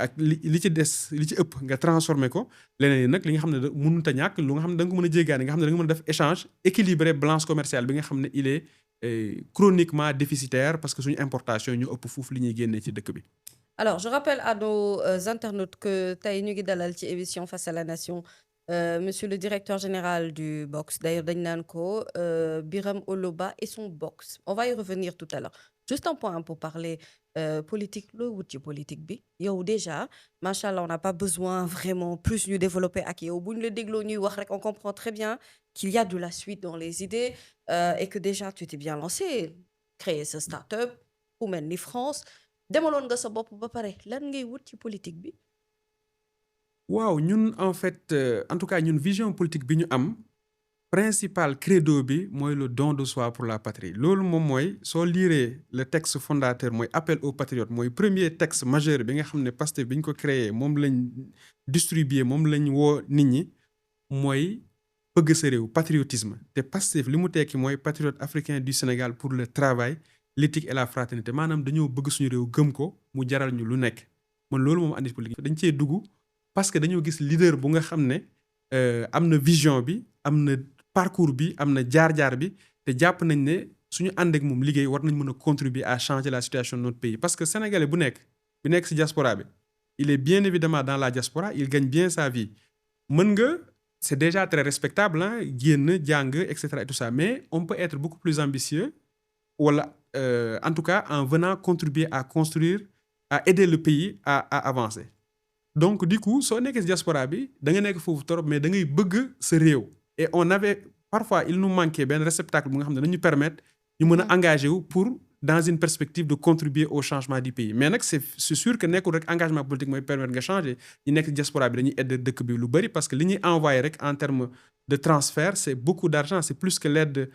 ak li ci des li ci ëpp nga transformer ko leneen yi nag li nga xam ne mënut a ñàkk lu nga xam ne da nga ko mën a jéggaani nga xam ne da nga mën a def échange équilibré balance commerciale bi nga xam ne il est chroniquement déficitaire parce que suñu importation ñu ëpp fuuf li ñuy génnee ci dëkk bi. Alors je rappelle à nos internautes que tey ñu ngi dalal ci émission Face à la Nation monsieur le directeur général du BOCS d'ailleurs dañ naan ko Birame Oloba et son BOCS on va y revenir tout à l'heure juste un point pour parler politique loo wut ci politique bi yow déjà macha allah on n'a pas besoin vraiment plus ñu développer ak yow bu ñu la dégloo ñuy wax rek on comprend très bien qu'il y a de la suite dans les idées et que déjà tu t'es bien lancé créer ce start-up ku mel ni France demaloon nga sa bopp ba pare lan ngay wut ci politique bi. waaw ñun en fait en tout cas ñun vision politique bi ñu am principal credo bi mooy le don de soi pour la patrie loolu moom mooy soo liiree le texte fondateur mooy appel aux patriotes mooy premier texte majeur bi nga xam ne Pastef bi ñu ko créé moom lañ distribuer moom lañ woo nit ñi mooy bëgg sa réew patriotisme te Pastef li mu tekki mooy patriote africain du Sénégal pour le travail l'éthique et la fraternité maanaam dañoo bëgg suñu réew gëm ko mu jaral ñu lu nekk man loolu moom andi politique dañ cee dugg parce que dañoo gis leader bu nga xam ne am na vision bi am na parcours bi am na jaar-jaar bi te jàpp nañ ne suñu ànd ak moom liggéey war nañ mën a contribuer à changer la situation de notre pays parce que sénégalais bu nekk ci diaspora bi il est bien évidemment dans la diaspora il gagne bien sa vie mën nga c'est déjà très respectable génn jàng et cetera et tout ça mais on peut être beaucoup plus ambitieux wala en tout cas en venant contribuer à construire à aider le pays à avancer donc du coup soo nekkee ci diaspora bi da nga nekk foofu trop mais da ngay bëgg sa réew et on avait parfois il nous manquait benn réceptacle bu nga xam ne dañu permettre ñu mën a engagé wu pour dans une perspective de contribuer au changement du pays mais nag c'est sûr que nekkul rek engagement politique mooy permettre nga changer ñi nekk ci diaspora bi dañuy aider dëkk bi lu bari parce que li ñuy envoyé rek en termes de transfert c'est beaucoup d'argent c'est plus que l'aide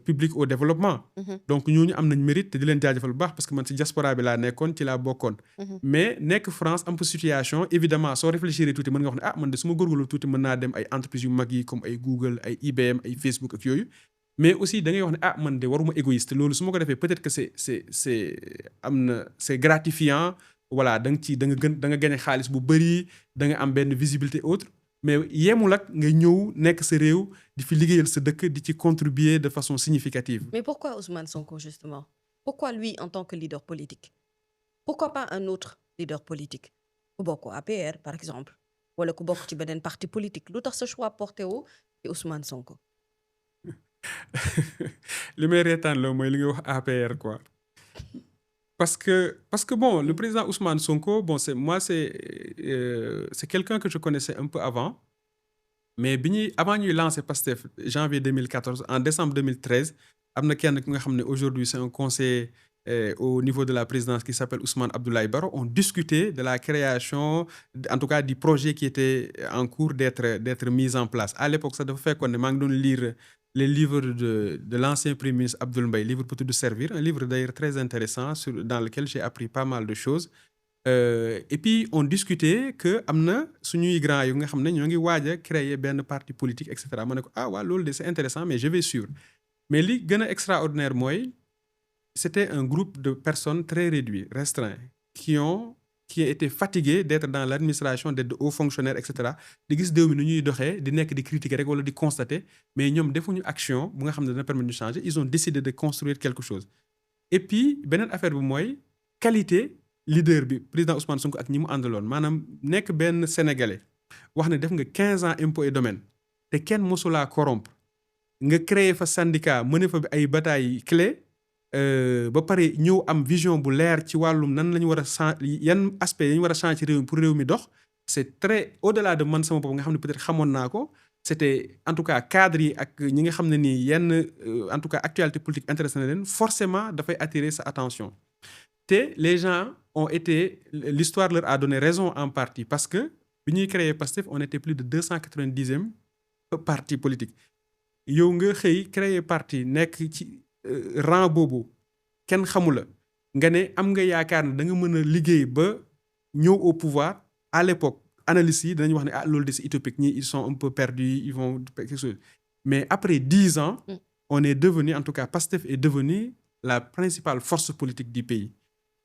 publique au développement donc ñooñu am nañ mérite te di leen jaajëfal bu baax parce que man ci diaspora bi laa nekkoon ci laa bokkoon mais nekk France am situation évidemment soo réfléchir tuuti mën nga wax ne man de su ma góorgóorlu tuuti mën naa dem ay entreprises yu mag yi comme ay Google ay IBM ay Facebook ak yooyu mais aussi da ngay wax ne ah man de waruma égoïste loolu su ma ko defee peut-être que c'est gratifiant voilà da nga gagné xaalis bu bëri da nga am benn visibilité autre mais yemul ak nga ñëw nekk sa réew di fi liggéeyal sa dëkk di ci contribuer de façon significative. Mais pourquoi Ousmane Sonko justement? Pourquoi lui en tant que leader politique? Pourquoi pas un autre leader politique ku bokk APR par exemple wala ku bokk ci beneen parti politique lu tax ce choix porté wu ci Ousmane Sonko? li may reetaan la mooy li nga wax APR quoi parce que bon le président Ousmane Sonko bon c'est quelqu'un que je connaissais un peu avant mais avant ñuy lancer Pastef janvier 2014 en décembre 2013 am na kenn ki nga xam ne aujourd'hui c'est un conseiller au niveau de la présidence qui s'appelle Ousmane Abdoulaye Baro on discutait de la création en tout cas du projet qui était en cours d'être mis en place à l'époque sax dafa fekkoon ne maa ngi doon lire les livres de l'ancien premier ministre Abdoul Mbaye livre pour te servir un livre d'ailleurs très intéressant dans lequel j'ai appris pas mal de choses et puis on discutait que am na suñuy grand yu nga xam ne ñoo ngi waaj a créer benn parti politique et cetera ma ne ko ah waaw loolu de c'est intéressant mais je vais suivre mais li gën a extraordinaire mooy c'était un groupe de personnes très réduit restreint qui étaient fatigués d'être dans l'administration d'être de hauts fonctionnaires et cetera di gis déew mi nu ñuy doxee di nekk di critiquer rek wala di constater mais ñoom defuñu action bu nga xam ne dana permettre ñu changer ils ont décidé de construire quelque chose et puis beneen affaire bi mooy qualité leader bi président Ousmane Sonko ak ñi mu àndaloon maanaam nekk benn sénégalais wax ne def nga 15 ans impôts et domaines te kenn mosulaa corrompre nga créer fa syndicat mëne fa ay batailles clés ba pare ñëw am vision bu leer ci wàllum nan la ñu war a yan aspect yi ñu war a changer ci réew mi pour réew mi dox c'est très au-delà de man sama bopp nga xam ne peut-être xamoon naa ko c'était en tout cas cadre yi ak ñi nga xam ne nii yenn en tout cas actualité politique intéressé na leen forcément dafay attirer sa attention te les gens ont été l'histoire leur a donné raison en partie parce que bi ñuy créer Pastef on était plus de 290e parti politique yow nga xëy créer parti nekk ci rang boobu kenn xamu la nga ne am nga yaakaar ne da nga mën a liggéey ba ñëw au pouvoir à l'époque analystes yi danañ wax ne ah loolu de c'est utopique ñi ils sont un peu perdus ils vont quelque chose mais après 10 ans on est devenu en tout cas Pastef est devenu la principale force politique du pays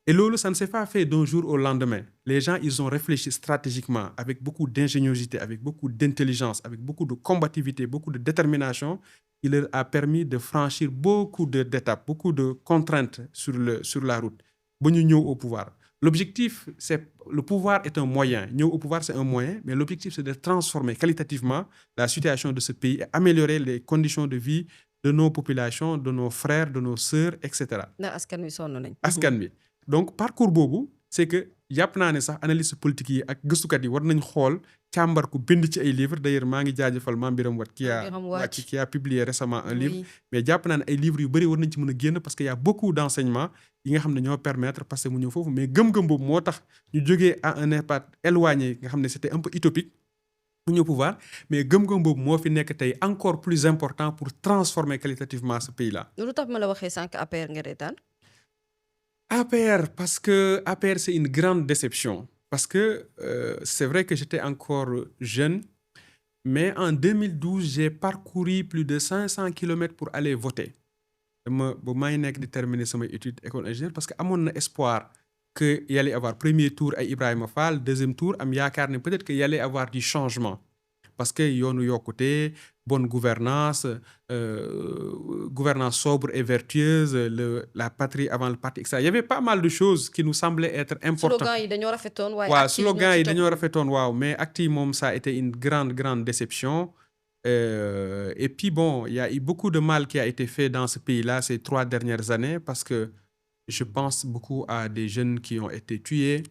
et loolu ça ne s'est pas fait d'un jour au lendemain les gens ils ont réfléchi stratégiquement avec beaucoup d'ingéniosité avec beaucoup d'intelligence avec beaucoup de combativité beaucoup de détermination il leur a permis de franchir beaucoup d'étapes beaucoup de contraintes sur la route ba ñu ñëw au pouvoir l'objectif c'est le pouvoir est un moyen ñëw au pouvoir c'est un moyen mais l'objectif c'est de transformer qualitativement la situation de ce pays et améliorer les conditions de vie de nos populations de nos frères de nos sœurs et cetera. ndax askan wi sonn nañ. askan wi donc parcours boobu c'est que jàpp naa ne sax analyste politique yi ak gëstukat yi war nañ xool càmbar ku bind ci ay livres d'ailleurs maa ngi jaajëfal Mame Birame Wathie qui a publié récemment un livre mais jàpp naa ne ay livres yu bëri war nañ ci mën a génn parce que y a beaucoup d'enseignements yi nga xam ne ñoo permettre parce que mu ñëw foofu mais gëm-gëm boobu moo tax ñu jógee à un état éloigné nga xam ne c'était un peu utopique mu ñëw pouvoir mais gëm-gëm boobu moo fi nekk tey encore plus important pour transformer qualitativement ce pays-là. lu tax ma la waxee sànq APR nga reetaan. APR parce que APR c'est une grande déception parce que c'est vrai que j'étais encore jeune mais en 2012 j'ai parcouru plus de 500 kilomètres pour aller voter dama ba maa ngi nekk di terminer samay études école ingénieur parce que amoon na espoir que y allait avoir premier tour ay Ibrahima Fall deuxième tour am yaakaar ne peut-être que y allait avoir du changement parce que yoonu yokkute bonne gouvernance gouvernance sobre et vertueuse la patrie avant le parti etc. Il y avait pas mal de choses qui nous semblaient être importantes. slogan yi dañoo rafetoon waaye waaw slogan yi dañoo rafetoon waaw mais acte yi moom ça a été une grande déception et puis bon il y a eu beaucoup de mal qui a été fait dans ce pays-là ces 3 dernières années parce que je pense beaucoup à des jeunes qui ont été tués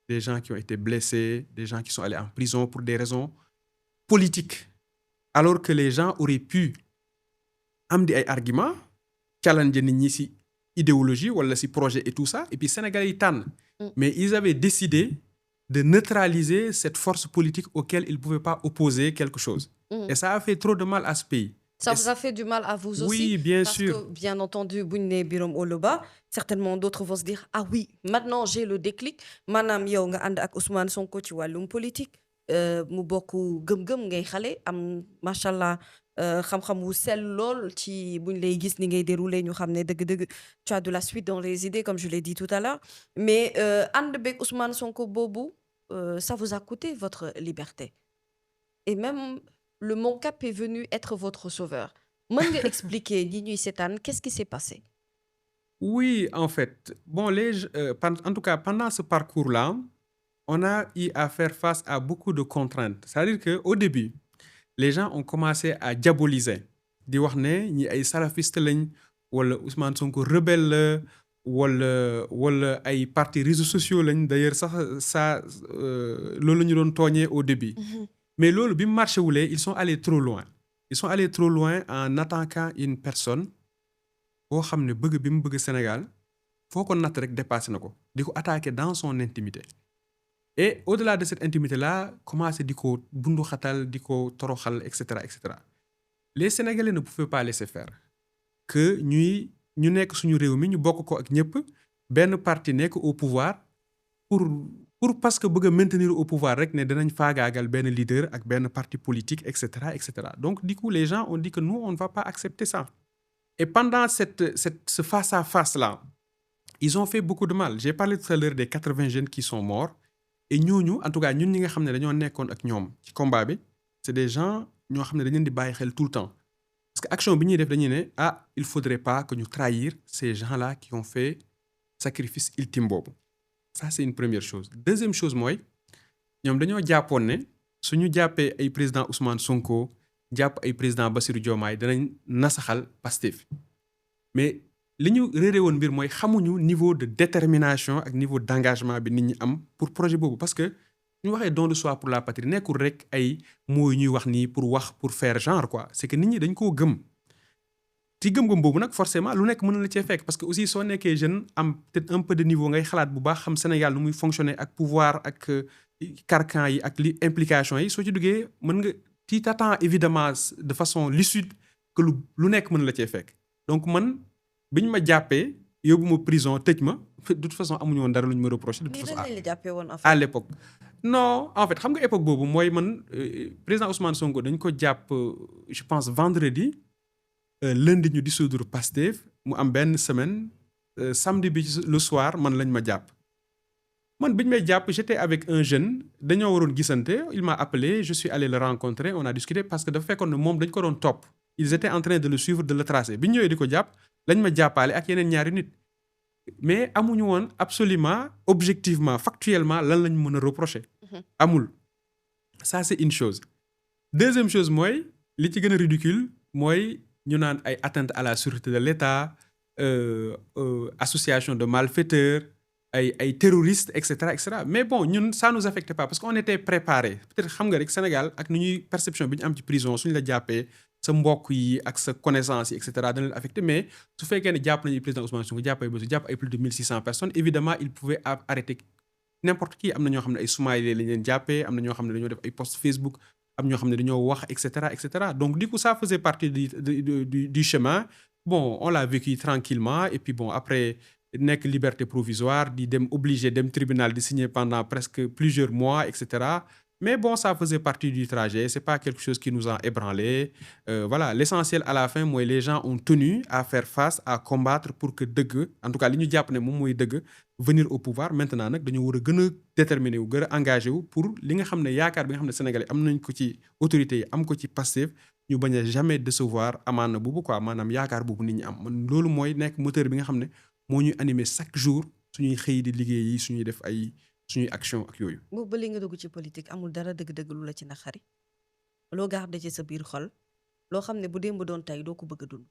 des gens qui ont été blessés des gens qui sont allés en prison pour des raisons politiques alors que les gens auraient pu am di ay arguments challenge nit ñi ci idéologie wala ci projet et tout ça et puis Sénégalais yi tànn mais ils avaient décidé de neutraliser cette force politique auquel ils ne pouvaient pas opposer quelque chose et ça a fait trop de mal à ce pays. Ça vous a fait du mal à vous aussi? Oui, bien parce sûr. Parce que, bien entendu, bu ñu nee Birame Oloba certainement d'autres vont se dire ah oui maintenant j'ai le déclic maanaam yow nga ànd ak Ousmane Sonko ci wàllum politique mu bokk gëm-gëm ngay xale am machallah xam-xam wu sell lool ci buñ lay gis ni ngay dérouler ñu xam ne dëgg-dëgg tu as de la suite dans les idées comme je l'ai dit tout à l'heure mais ànd beeg Ousmane Sonko boobu ça vous a coûté votre liberté et même le Moncap est venu être votre sauveur mën nga expliquer ñi ñuy seetaan qu'est-ce qui s'est passé. Oui, en fait, bon, en tout cas, pendant ce parcours-là, on a eu à faire face à beaucoup de contraintes. C'est-à-dire qu'au début, les gens ont commencé à diaboliser. Di wax ne ñi ay salafiste lañ wala Ousmane Sonko rebelle la wala ay partis réseaux sociaux lañ d'ailleurs sax ça loolu la ñu doon tooñee au début. Mais loolu bi mu marché wulee ils sont allés trop loin. Ils sont allés trop loin en attaquant une personne boo xam ne bëgg bi mu bëgg Sénégal foo ko natt rek dépassé na ko di ko attaquer dans son intimité. Et au-delà de cette intimité-là, commencé di ko bundu xatal, di ko toroxal, et cetera, et cetera. Les Sénégalais ne pouvaient pas laisser faire. Que ñu nekk suñu réew mi ñu bokk ko ak ñëpp benn parti nekk au pouvoir pour parce que bëgg a maintenir au pouvoir rek ne danañ faagaagal benn leader ak benn parti politique, et cetera, et cetera. Donc du coup, les gens ont dit que nous, on ne va pas accepter ça. Et pendant ce face-à-face-là, ils ont fait beaucoup de mal. J'ai parlé tout à l'heure des 80 jeunes qui sont morts. Et ñooñu en tout cas ñun ñi nga xam ne dañoo nekkoon ak ñoom ci combat bi c'est des gens ñoo xam ne dañ leen di bàyyi xel tout le temps parce que action bi ñuy def dañuy ne il faudrait pas que ñu trahir ces gens-là qui ont fait sacrifice ultime boobu. Ça c'est une première chose. Deuxième chose mooy ñoom dañoo jàppoon ne suñu jàppee ay président Ousmane Sonko jàpp ay président Bassirou Diomaye danañ nasaxal Pastef mais li ñu réeré woon mbir mooy xamuñu niveau de détermination ak niveau d'engagement bi nit ñi am pour projet boobu parce que ñu waxee don de soi pour la patrie nekkul rek ay mots yu ñuy wax nii pour faire genre quoi c'est que nit ñi dañ koo gëm ci gëm-gëm boobu nag forcément lu nekk mën na la cee fekk parce que aussi soo nekkee jeune am peut-être un peu de niveau ngay xalaat bu baax xam Sénégal nu muy fonctionner ak pouvoir ak carcan yi ak li implication yi soo ci duggee mën nga ci t'attends évidemment de façon lucide que lu nekk mën na la cee fekk donc man bi ñu ma jàppee yóbbu ma prison tëj ma de toute façon amuñu woon dara lu ñu ma reproché. de toute façon la jàppee woon à l'époque. non en fait xam nga époque boobu mooy man président Ousmane Sonko dañ ko jàpp je pense vendredi lundi ñu dissoudre Pastef mu am benn semaine samedi bi le soir man lañ ma jàpp. man bi ñu may jàpp j'étais avec un jeune dañoo waroon gisante il m'a appelé je suis allé le rencontrer on a discuté parce que dafa fekkoon ne moom dañ ko doon topp ils étaient en train de le suivre de le tracer bi ñu ñëwee di ko jàpp. lañ ma jàppaale ak yeneen ñaari nit mais amuñu woon absolument objectivement factuellement lan lañ mën a reprocher amul ça c'est une chose. Deuxième chose mooy li ci gën a ridicule mooy ñu naan ay atteinte à la sûreté de l'État association de malfaiteurs ay terroristes et cetera mais bon ñun ça nous affectait pas parce qu'on était préparés peut-être xam nga rek Sénégal ak ni ñuy perception bi ñu am ci prison suñu la jàppee sa mbokk yi ak sa connaissance yi et cetera dana leen affecté mais su fekkee ne jàpp nañu président Ousmane Sonko jàpp ay plus de 1600 personnes évidemment il pouvait arrêter n'importe qui am na ñoo xam ne ay Soumaïlé lañ leen jàppee am na ñoo xam ne dañoo def ay post Facebook am ñoo xam ne dañoo wax et cetera donc du coup ça faisait partie du chemin bon on l'a vécu tranquillement et puis bon après nekk liberté provisoire di dem obligé dem tribunal di signer pendant presque plusieurs mois et cetera. Mais bon, ça faisait partie du trajet, c'est pas quelque chose qui nous a ébranlé. Voilà, l'essentiel à la fin, moi, les gens ont tenu à faire face, à combattre pour que dëgg, en tout cas, li ñu jàpp ne moom mooy dëgg, venir au pouvoir. Maintenant nag dañu war a gën a déterminer wu, gën a engagé wu pour li nga xam ne yaakaar bi nga xam ne Sénégalais am nañ ko ci autorités yi, am ko ci Pastef, ñu bañ a jamais décevoir amaana boobu quoi, maanaam yaakaar boobu nit ñi am. Man loolu mooy nekk moteur bi nga xam ne moo ñuy animer chaque jour suñuy xëy di liggéey yi, suñuy def suñuy action ak yooyu. boobu ba li nga dugg ci politique amul dara dëgg-dëgg lu la ci naqari loo garder ci sa biir xol loo xam ne bu démb doon tey doo ko bëgg a dund.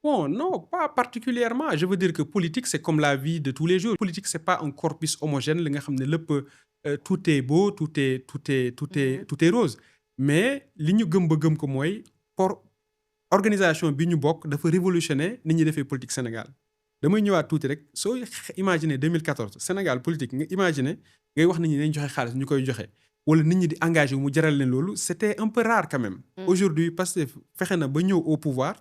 Bon, non, pas particulièrement. Je veux dire que politique, c'est comme la vie de tous les jours. Politique, c'est pas un corpus homogène. Li nga xam ne lépp tout est beau, tout est rose. Mais li ñu gëm ba gëm ko mooy pour organisation bi ñu bokk dafa révolutionner ni ñuy defee politique Sénégal. damay ñëwaat tuuti rek soo imaginer 2014 Sénégal politique nga imaginer ngay wax nit ñi nañ joxe xaalis ñu koy joxe wala nit ñi di engagé wu mu jaral leen loolu c'était un peu rare quand même. Aujourd'hui parce que fexe na ba ñëw au pouvoir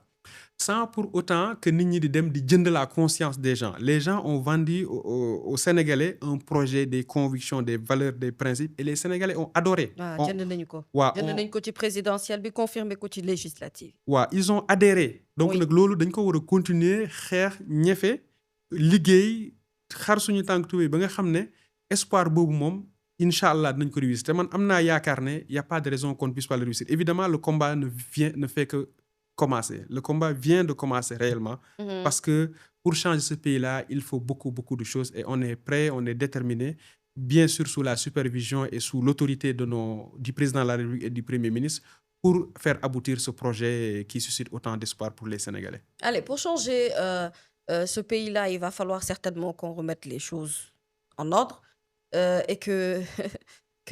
sans pour autant que nit ñi di dem di jënd la conscience des gens. Les gens ont vendu aux Sénégalais un projet, des convictions, des valeurs, des principes et les Sénégalais ont adoré. waaw jënd nañu ko. waaw jënd nañu ko ci présidentielle bi confirmé ko ci législative. waaw ils ont adhéré. donc Oui. nag loolu dañ ko war a continuer xeex ñefe liggéey xar suñu tànk tubéy ba nga xam ne espoir boobu moom incha allah dinañ ko réussir te man am naa yaakaar ne y a pas de raison qu'on ne puisse pas le réussir. Évidemment le combat ne fait que commencer. Le combat vient de commencer réellement. Parce que pour changer ce pays-là, il faut beaucoup de choses et on est prêt, on est déterminé, bien sûr sous la supervision et sous l'autorité du président de la République et du Premier ministre pour faire aboutir ce projet qui suscite autant d'espoir pour les Sénégalais. Allez, pour changer ce pays-là, il va falloir certainement qu'on remette les choses en ordre et que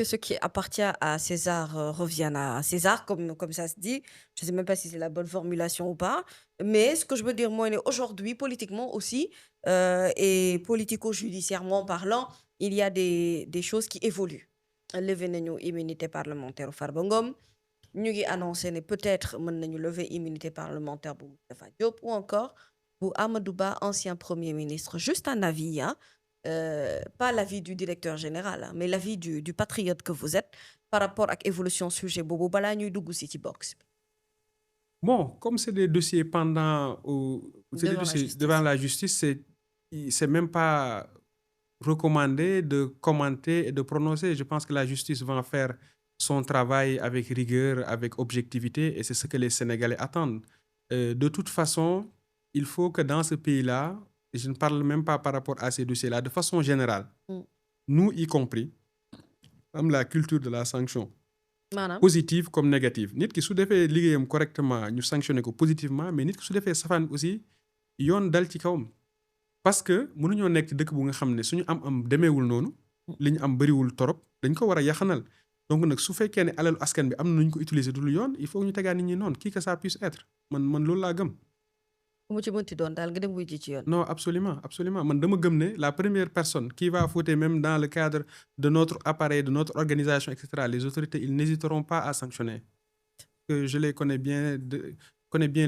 ce qui appartient à César revienne à César, comme ça se dit. Je ne sais même pas si c'est la bonne formulation ou pas. Mais ce que je veux dire, moi, aujourd'hui, politiquement aussi, et politico-judiciairement parlant, il y a des choses qui évoluent. Lever nañu immunité parlementaire Farba Ngom, ñu ngi annoncé ne peut-être mën nañu lever immunité parlementaire bu Moustapha Diop ou encore bu Amadou Ba, ancien Premier ministre. Juste un avis, hein. Pas l'avis du directeur général, hein, mais l'avis du patriote que vous êtes par rapport à l'évolution sujet boobu balaa ñuy dugg si ci box. Bon, comme c'est des dossiers devant la justice, c'est même pas recommandé de commenter et de prononcer. Je pense que la justice va faire son travail avec rigueur, avec objectivité, et c'est ce que les Sénégalais attendent. De toute façon, il faut que dans ce pays-là, je ne parle même pas par rapport à ces dossiers-là, de façon générale, nous y compris, am la culture de la sanction, positive comme négative. Nit ki su defee liggéeyam correctement ñu sanctionné ko positivement, mais nit ki su defee safaan aussi yoon dal ci kawam. Parce que mënuñoo nekk ci dëkk bu nga xam ne suñu am demeewul noonu, li ñu am bëriwul torop, dañ ko war a yaxanal. Donc nag su fekkee ne alalu askan bi am na ñu ko utiliser du lu yoon, il faut que ñu tegaat nit ñi noonu, qui que ça puisse être. Man loolu laa gëm. mu ci mënti doon daal nga dem wuy ji ci yoon. Non, absolument. Man dama gëm ne la première personne qui va fauter même dans le cadre de notre appareil, de notre organisation, etc., les autorités, ils n'hésiteront pas à sanctionner. Que je les connais bien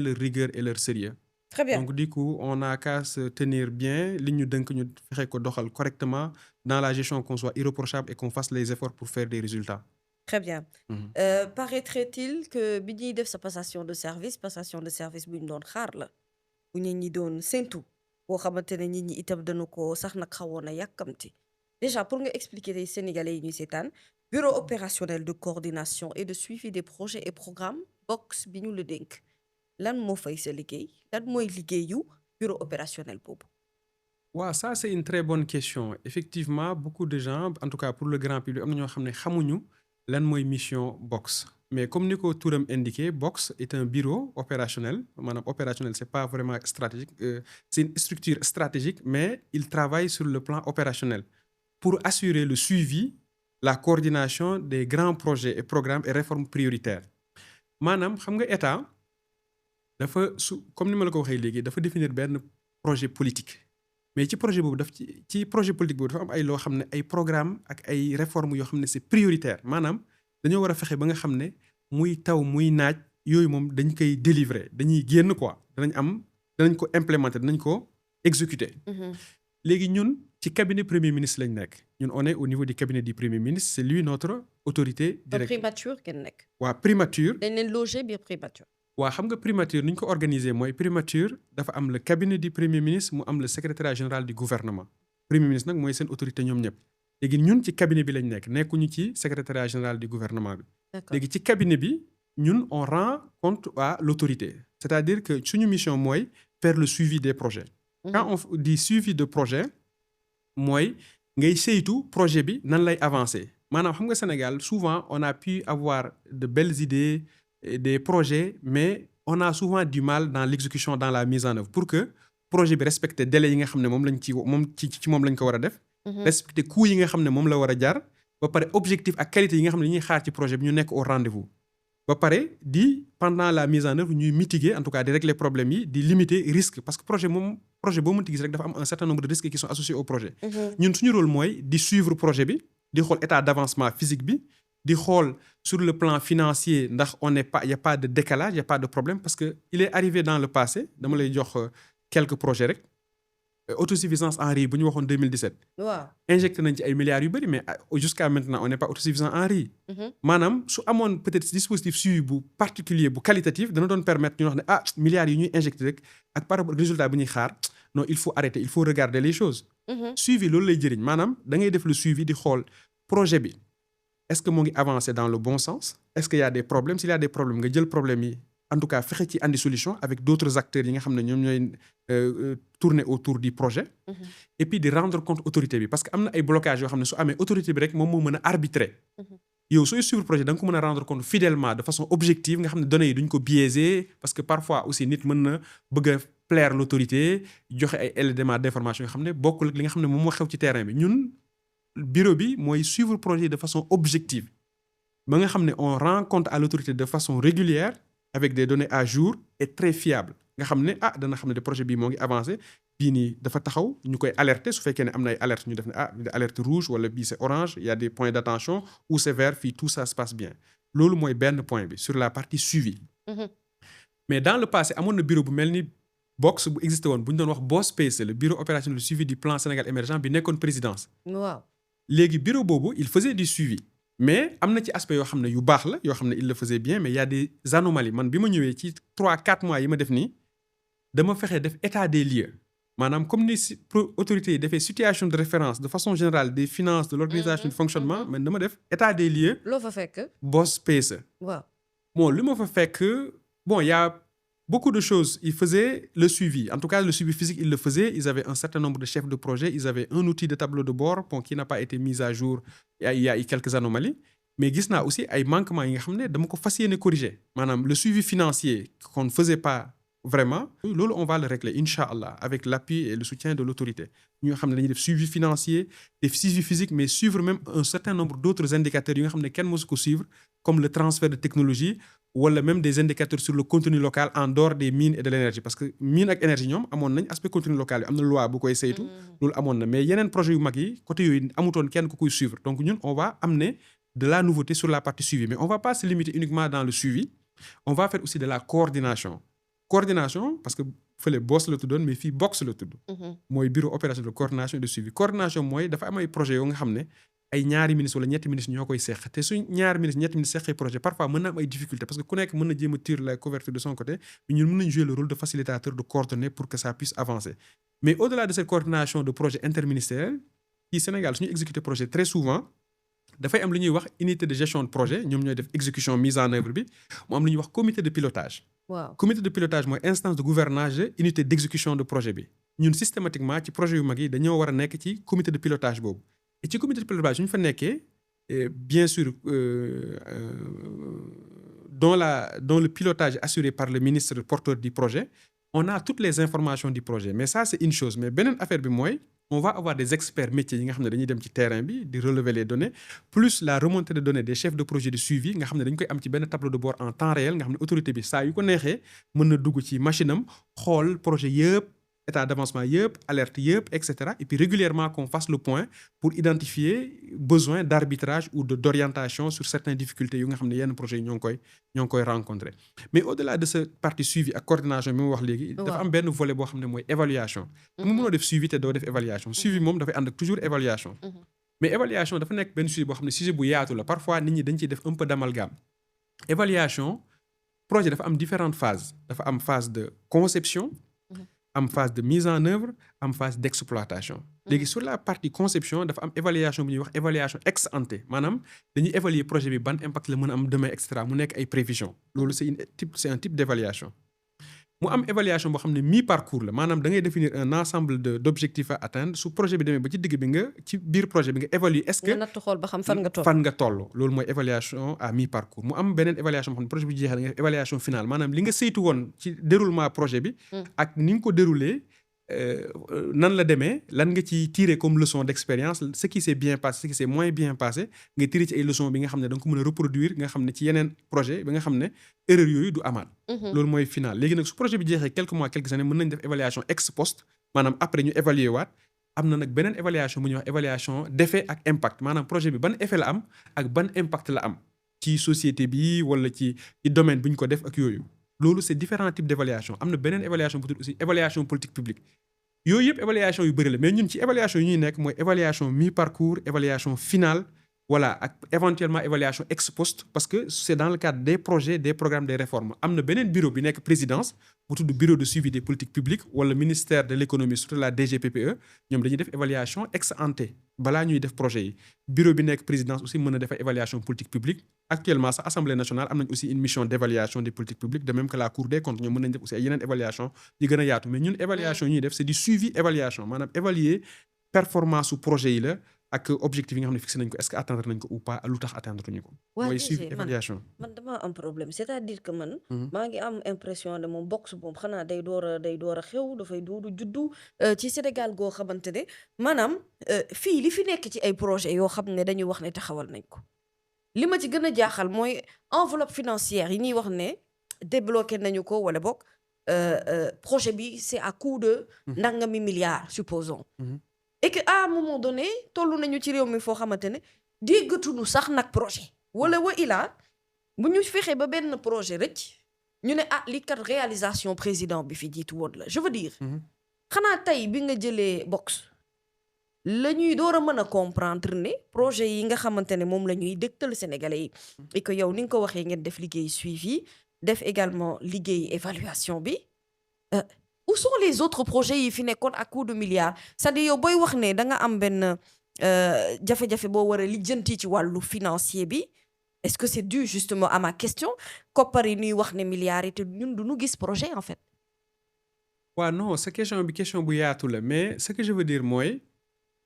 leur rigueur et leur sérieux. Très bien. Donc du coup, on n'a qu'à se tenir bien, li ñu dënk ñu fexe ko doxal correctement dans la gestion, qu'on soit irréprochable et qu'on fasse les efforts pour faire des résultats. Très bien. Paraîtrait-il que bi ñuy def sa passation de service bu ñu doon xaar la. bu nit ñi doon séntu boo xamante ne nit ñi itam dañu ko sax nag xawoon a yàkkamti déjà pour nga expliquer les Sénégalais yi ñuy seetaan bureau opérationnel de coordination et de suivi des projets et programmes box bi ñu la dénk lan moo fay sa liggéey lan mooy liggéeyu bureau opérationnel boobu. waaw ça c'est une très bonne question. Effectivement beaucoup de gens, en tout cas pour le grand public, am na ñoo xam ne xamuñu lan mooy mission box. Mais comme ni ko turam indiqué, Box est un bureau opérationnel. Maanaam opérationnel, c'est pas vraiment stratégique. C'est une structure stratégique, mais il travaille sur le plan opérationnel pour assurer le suivi, la coordination des grands projets et programmes et réformes prioritaires. Maanaam xam nga état dafa comme ni ma la ko waxee léegi dafa définir benn projet politique. Mais ci projet boobu ci projet politique boobu dafa am ay loo xam ne ay programme ak ay réformes yoo xam ne c'est prioritaire. Maanaam dañoo war a fexe ba nga xam ne muy taw muy naaj yooyu moom dañ koy délivrer dañuy génn quoi danañ ko implémenter danañ ko exécuter. Léegi ñun ci cabinet premier ministre lañ nekk ñun on est au niveau du cabinet du premier ministre, c'est lui notre autorité directe. Primature ngeen nekk. waaw primature. dañ leen loger biir primature. waaw xam nga primature ni ñu ko organiser mooy primature dafa am le cabinet du premier ministre mu am le secrétariat général du gouvernement. Premier ministre nag mooy seen autorité ñoom ñëpp. léegi ñun ci cabinet bi lañ nekkuñu ci secrétariat général du gouvernement bi. léegi ci cabinet bi ñun on rend compte à l'autorité. C'est-à-dire que suñu mission mooy faire le suivi des projets. Quand on dit suivi de projet mooy ngay saytu projet bi nan lay avancer. Maanaam xam nga Sénégal souvent on a pu avoir de belles idées et des projets mais on a souvent du mal dans l'exécution, dans la mise en œuvre pour que projet bi respecte délai yi nga xam ne moom lañ ko war a def. Respecter coûts yi nga xam ne moom la war a jar ba pare objectif ak qualité yi nga xam ne ñuy xaar ci projet bi ñu nekk au rendez-vous ba pare pendant la mise en œuvre ñuy mitiguer en tout cas di régler problèmes yi di limiter risque parce que projet boo mënti gis rek dafa am un certain nombre de risques qui sont associés au projet. Ñun suñu rôle mooy di suivre projet bi di xool état d'avancement physique bi di xool sur le plan financier ndax y a pas de décalage, y a pas de problème parce que il est arrivé dans le passé dama lay jox quelques projets rek autosuffisance en riz bu ñu waxoon 2017. waaw injecté nañ ci ay milliards yu bëri mais jusqu'à maintenant on n'est pas autosuffisant en riz. maanaam su amoon peut-être dispositif suivi bu particulier bu qualitatif dana doon permettre ñu wax ne milliards yi ñuy injecté rek ak par rapport résultat bu ñuy xaar non il faut arrêter il faut regarder les choses. suivi loolu lay jëriñ maanaam da ngay def le suivi di xool projet bi est-ce que moo ngi avancer dans le bon sens est-ce qu'il y a des problèmes s'il y a des problèmes nga jël problème yi en tout cas fexe ci andi solution avec d'autres acteurs yi nga xam ne ñoom ñooy tourner autour du projet. et puis di rendre compte autorité bi parce que am na ay blocages yoo xam ne su amee autorité bi rek moom moo mën a arbitrer. yow sooy suivre projet da nga ko mën a rendre compte fidèlement de façon objective nga xam ne données yi duñ ko biaiser parce que parfois aussi nit mën na bëgg a plaire l'autorité joxe ay éléments d'information yoo xam ne bokkul ak li nga xam ne moom moo xew ci terrain bi ñun bureau bi mooy suivre projet de façon objective ba nga xam ne on rend compte à l'autorité de façon régulière avec des données à jour et très fiables nga xam ne dana xam ne de projet bii moo ngi avancé bii nii dafa taxaw ñu koy alerter su fekkee ne am na ay alerte ñu def ne alerte rouge wala bii c'est orange il y a des points d'attention ou c'est vert fii tout ça se passe bien loolu mooy benn point bi sur la partie suivi. mais dans le passé amoon na bureau bu mel ni box bu existé woon bu ñu doon wax BOS PSE le bureau opérationnel de suivi du plan Sénégal émergent bi nekkoon présidence. waaw léegi bureau boobu il faisait du suivi. mais am na ci aspect yoo xam ne yu baax la yoo xam ne il le faisait bien mais il y a des anomalies man bi ma ñëwee ci 3-4 mois yi ma def nii dama fexe def état des lieux maanaam comme ni autorités yi defee situation de référence de façon générale des finances de l'organisation du fonctionnement man dama def état des lieux. loo fa fekk. BOS PSE. waaw bon li ma fa fekk bon y a beaucoup de choses ils faisaient le suivi en tout cas le suivi physique ils le faisaient ils avaient un certain nombre de chefs de projet ils avaient un outil de tableau de bord qui n'a pas été mis à jour il y a eu quelques anomalies mais gis naa aussi ay manquements yi nga xam ne dama ko fas yéene corriger maanaam le suivi financier qu'on ne faisait pas vraiment loolu on va le régler inch'Allah avec l'appui et le soutien de l'autorité ñu nga xam ne dañuy def suivi financier def suivi physique mais suivre même un certain nombre d'autres indicateurs yi nga xam ne kenn mosu ko suivre comme le transfert de technologie wala même des indicateurs sur le contenu local en dehors des mines et de l'énergie parce que mine ak énergie ñoom amoon nañ aspect contenu local yi am na loi bu koy saytu loolu amoon na mais yeneen projet yu mag yi côté yooyu amutoon kenn ku koy suivre donc ñun on va amener de la nouveauté sur la partie suivi mais on va pas se limiter uniquement dans le suivi on va faire aussi de la coordination parce que fële BOS la tuddoon mais fii BOX la tudd mooy bureau opération de coordination et de suivi coordination mooy dafa am ay projets yoo nga xam ne ay ñaari ministre wala ñetti ministre ñoo koy seq te suñ ñaari ministre ñetti ministre seqee projet parfois mën na am ay difficultés parce que ku nekk mën na jéem a tirer la couverture de son côté mais ñun mën nañ jouer le rôle de facilitateur de coordonner pour que ça puisse avancer mais au-delà de cette coordination de projet interministériel ci Sénégal suñu exécuter projet très souvent dafay am lu ñuy wax unité de gestion de projet ñoom ñooy def exécution mise en œuvre bi mu am lu ñuy wax comité de pilotage waaw comité de pilotage mooy instance de gouvernage unité d'exécution de projet bi ñun systématiquement ci projet yu mag yi dañoo war a nekk ci comité de pilotage boobu et ci comité de pilotage su ñu fa nekkee bien sûr dont le pilotage est assuré par le ministre porteur du projet on a toutes les informations du projet mais ça c'est une chose mais beneen affaire bi mooy on va avoir des experts métiers yi nga xam ne dañuy dem ci terrain bi di relever les données plus la remontée de données des chefs de projet de suivi nga xam ne dañ koy am ci benn tableau de bord en temps réel nga xam ne autorité bi saa yu ko neexee mën na dugg ci machine am xool projet yëpp état d'avancement yëpp alerte yëpp et cetera et puis régulièrement qu'on fasse le point pour identifier besoin d'arbitrage ou d'orientation sur certaines difficultés yu nga xam ne yenn projets yi ñoo ngi koy rencontrer mais au-delà de cette partie suivi ak coordination bi mu wax léegi dafa am benn volet boo xam ne mooy évaluation mu mënoo def suivi te doo def évaluation suivi moom dafay ànd ak toujours évaluation mais évaluation dafa nekk benn suivi boo xam ne sujet bu yaatu la parfois nit ñi dañ ciy def un peu d'amalgame évaluation projet dafa am différentes phases dafa am phase de conception am phase de mise en œuvre am phase d'exploitation léegi sur la partie conception dafa am évaluation bu ñuy wax évaluation ex ante maanaam dañuy évaluer projet bi ban impact la mën a am demain et cetera mu nekk ay prévisions loolu c'est un type d'évaluation mu am évaluation boo xam ne mi-parcours la maanaam da ngay définir un ensemble d'objectifs à atteindre su projet bi demee ba ci digg bi nga ci biir projet bi nga évaluer est-ce que nga natt xool ba xam fan nga toll loolu mooy évaluation à mi-parcours mu am beneen évaluation boo xam ne projet bi jeexal nga évaluation finale maanaam li nga saytu woon ci déroulement projet bi ak ni nga ko déroulé nan la demee lan nga ci tirer comme leçon d'expérience ce qui s'est bien passé ce qui s'est moins bien passé nga tirer ci ay leçons bi nga xam ne da nga ko mën a reproduire nga xam ne ci yeneen projet bi nga xam ne erreur yooyu du amaat loolu mooy final léegi nag su projet bi jeexee quelques mois quelques années mën nañ def évaluation ex post maanaam après ñu évaluer waat am na nag beneen évaluation bu ñuy wax évaluation d'effet ak impact maanaam projet bi ban effet la am ak ban impact la am ci société bi wala ci domaine bu ñu ko def ak yooyu loolu c'est différents types d'évaluation am na beneen évaluation bu tudd aussi évaluation politique publique yooyu yëpp évaluation yu bëri la mais ñun ci évaluation yi ñuy nekk mooy évaluation mi-parcours évaluation finale voilà ak éventuellement évaluation ex post parce que c'est dans le cadre des projets des programmes des réformes am na beneen bureau bi nekk présidence bu tudd bureau de suivi des politiques publiques wala ministère de l'économie surtout la DGPPE ñoom dañuy def évaluation ex ante balaa ñuy def projet yi bureau bi nekk présidence aussi mën na defar évaluation politique publique actuellement sax assemblée nationale am nañ aussi une mission d'évaluation des politiques publiques de même que la cour des comptes ñoom mën nañ def aussi ay yeneen évaluation yi gën a yaatu mais ñun évaluation yi ñuy def c'est du suivi évaluation maanaam évaluer performance su projet yi la ak objectif yi nga xam ne fixé nañ ko est-ce que atteindre nañ ko ou pas lu tax atteindre ñu ko. mooy suivi évaluation. man dama am problème c'est-à-dire que man. maa ngi am impression ne moom box boobu xanaa day door a xew dafay dooru juddu ci Sénégal goo xamante ne maanaam fii li fi nekk ci ay projets yoo xam ne dañuy wax ne taxawal nañ ko. li ma ci gën a jaaxal mooy enveloppe financière yi ñuy wax ne débloqué nañu ko wala boog projet bi c'est à coût de. nangami milliards supposons. et que à un moment donné tollu nañu ci réew mi foo xamante ne déggatuñu sax nag projet wala wa ilaa bu ñu fexee ba benn projet rëcc ñu ne li kat réalisation président bi fi jiitu woon la je veux dire xanaa tey bi nga jëlee box la ñuy door a mën a comprendre ne projet yi nga xamante ne moom la ñuy dégtal Sénégalais yi et que yow ni nga ko waxee ngeen def liggéey suivi def également liggéey évaluation bi où sont les autres projets yi fi nekkoon à coup de milliards c'est-à-dire yow booy wax ne da nga am benn jafe-jafe boo war a lijjanti ci wàllu financier bi est-ce que c'est dû justement à ma question koppar yi ñuy wax ne milliards yi te ñun du ñu gis projet en fait. waaw non sa question bi question bu yaatu la mais ce que je veux dire mooy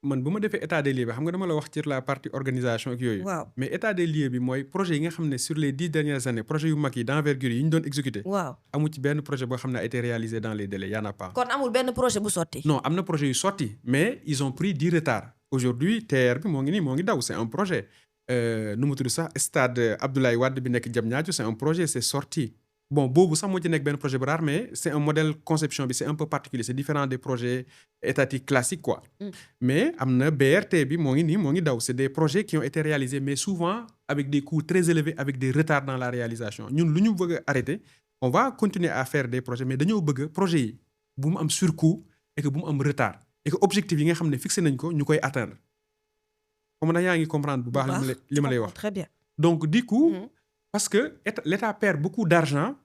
man bu ma defee état des lieux bi xam nga dama la wax ci la partie organisation ak yooyu. waaw mais état des lieux bi mooy projet yi nga xam ne sur les 10 dernières années projet yu mag yi d'envergure yi ñu doon exécuter. waaw amu ci benn projet boo xam ne a été réalisé dans les délais y en a pas. kon amul benn projet bu sotti. non am na projet yu sotti mais ils ont pris du retard aujourd'hui TER bi moo ngi daw c'est un projet nu mu tudd sax stade Abdoulaye Wade bi nekk Diamniadio c'est un projet c'est sorti. bon boobu sax moo ci nekk benn projet bu rare mais c'est un modèle conception bi c'est un peu particulier c'est différent des projets étatiques classiques quoi. mais am na BRT bi moo ngi daw c'est des projets qui ont été réalisés mais souvent avec des coûts très élevés avec des retards dans la réalisation ñun lu ñu bëgg a arrêter on va continuer à faire des projets mais dañoo bëgg projet yi bu mu am surcoût et que bu mu am retard et que objectif yi nga xam ne fixé nañ ko ñu koy atteindre comme na yaa ngi comprendre bu baax li ma lay wax. très bien donc du coup. Parce que l'État perd beaucoup d'argent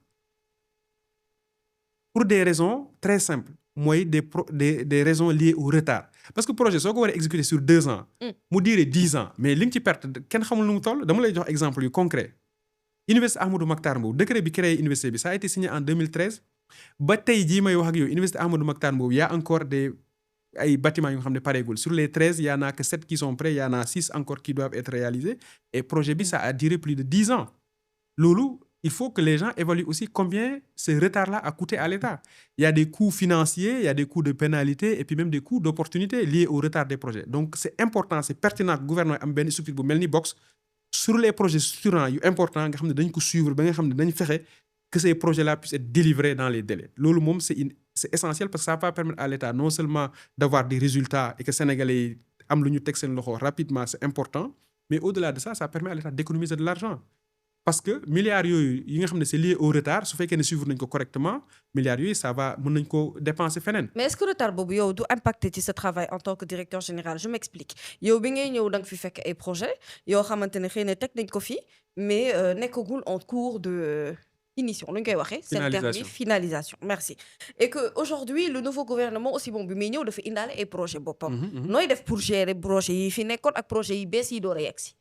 pour des raisons très simples mooy des raisons liées au retard parce que projet soo ko war a exécuter sur 2 ans mu diire 10 ans mais li nga ci perte kenn xamul nu mu toll dama lay jox exemple yu concret Université Ahmadou Mahtar Mbow décret bi créé université bi ça a été signé en 2013 ba tey jii may wax ak yow Université Ahmadou Mahtar Mbow y a encore ay bâtiments yu nga xam ne pareegul sur les 13 il y en a que 7 qui sont prêts il y en a 6 encore qui doivent être réalisés et projet bi ça a duré plus de 10 ans loolu il faut que les gens évaluent aussi combien ce retard-là a coûté à l'État. Il y a des coûts financiers, il y a des coûts de pénalité et puis même des coûts d'opportunité liés au retard des projets. Donc c'est important, c'est pertinent que le gouvernement am benn structure bu mel ni box sur les projets structurants yu importants nga xam ne dañ ko suivre ba nga xam ne dañ fexe que ces projets-là puissent être délivrés dans les délais. Loolu moom c'est essentiel parce que ça va permettre à l'État non seulement d'avoir des résultats et que Sénégalais yi am lu ñu teg seen loxo rapidement, c'est important, mais au-delà de ça, ça permet à l'État d'économiser de l'argent. Parce que milliards yooyu yi nga xam ne c'est lié au retard su fekkee ne suivre nañ ko correctement milliards yooyu ça va mën nañ ko dépenser feneen. mais est-ce que retard boobu yow du impacter ci sa travail en tant que directeur général je m'explique yow bi ngay ñëw da nga fi fekk ay projet yoo xamante ne xëy na teg nañ ko fi mais nekkagul en cours de finition lu ñu koy waxee. finalisation finalisation merci. et que aujourd'hui le nouveau gouvernement aussi bon bi muy ñëw dafa indaale ay projet boppam. nooy def pour gérer projet yi fi nekkoon ak projet yi bees yi door a yegsi.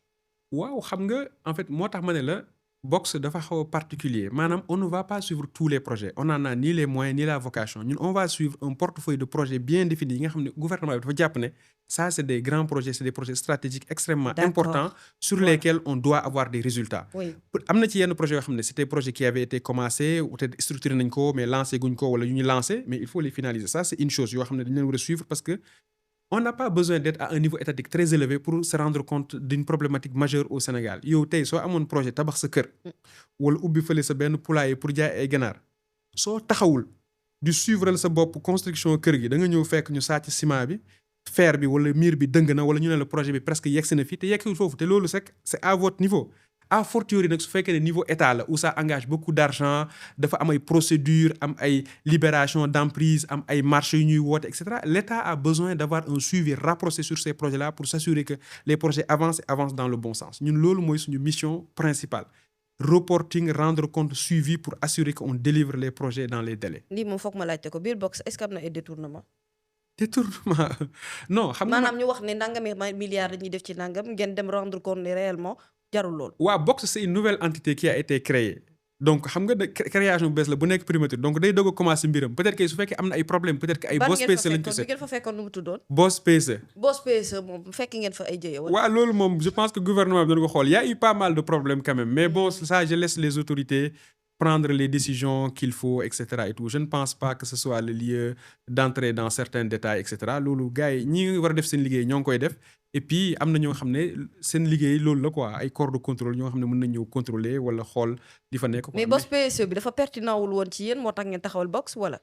waaw xam nga en fait moo tax ma ne la box dafa xaw a particulier maanaam on ne va pas suivre tous les projets on n'en a ni les moyens ni la vocation ñun on va suivre un portefeuille de projets bien défini yi nga xam ne gouvernement bi dafa jàpp ne ça c'est des grands projets c'est des projets stratégiques extrêmement importants sur lesquels on doit avoir des résultats. am na ci yenn projets yoo xam ne c'était des projets qui avaient été commencés ou peut-être structuré nañ ko mais lancé guñ ko wala yu ñu lancé mais il faut les finaliser ça c'est une chose yoo xam ne dañ leen war a suivre parce que on n'a pas besoin d'être à un niveau étatique très élevé pour se rendre compte d'une problématique majeure au Sénégal yow tey soo amoon projet tabax sa kër wala ubbi fële sa benn poulailler pour jaay ay ganaar soo taxawul di suivre sa bopp construction kër gi da nga ñëw fekk ñu sàcc ciment bi fer bi wala mur bi dëng na wala ñu ne le projet bi presque yegsi na fii te yegsiwul foofu te loolu c'est à votre niveau. A fortiori nag su fekkee ne niveau état la où ça engage beaucoup d'argent dafa am ay procédures am ay libération d'emprise am ay marchés yu ñuy woote et cetera l'État a besoin d'avoir un suivi rapproché sur ces projets-là pour s'assurer que les projets avancent dans le bon sens ñun loolu mooy suñu mission principale reporting rendre compte suivi pour assurer qu'on délivre les projets dans les délais. lii moom foog ma laajte ko biir box est-ce que am na ay détournement non xam nga maanaam ñu wax ne nangami milliards dañuy def ci nangam ngeen dem rendre compte ne réellement jarul loolu. waa Box c'est une nouvelle entité qui a été créée donc xam nga création bu bees la bu nekk primature donc day doog a commencer mbiram peut-être que su fekkee am na ay problème peut-être que ay Boss PSE lañ ko ngeen fa fekkoon nu mu tuddoon. Boss PSE. Boss PSE moom fekk ngeen fa ay jëye wala. waaw loolu moom je pense que gouvernement bi dañu ko xool y a eu pas mal de problèmes quand même mais bon ça je laisse les autorités prendre les décisions qu'il faut et cetera et tout je ne pense pas que ce soit le lieu d'entrer dans certains détails et cetera loolu gars yi ñi war a def seen liggéey ñoo ngi koy def et puis am na ñoo xam ne seen liggéey loolu la quoi ay corps de contrôle ñoo xam ne mën nañ ñëw contrôler wala xool di fa nekk. mais Boss PSE bi dafa pertinent wul woon ci yéen moo tax ngeen taxawal Box wala.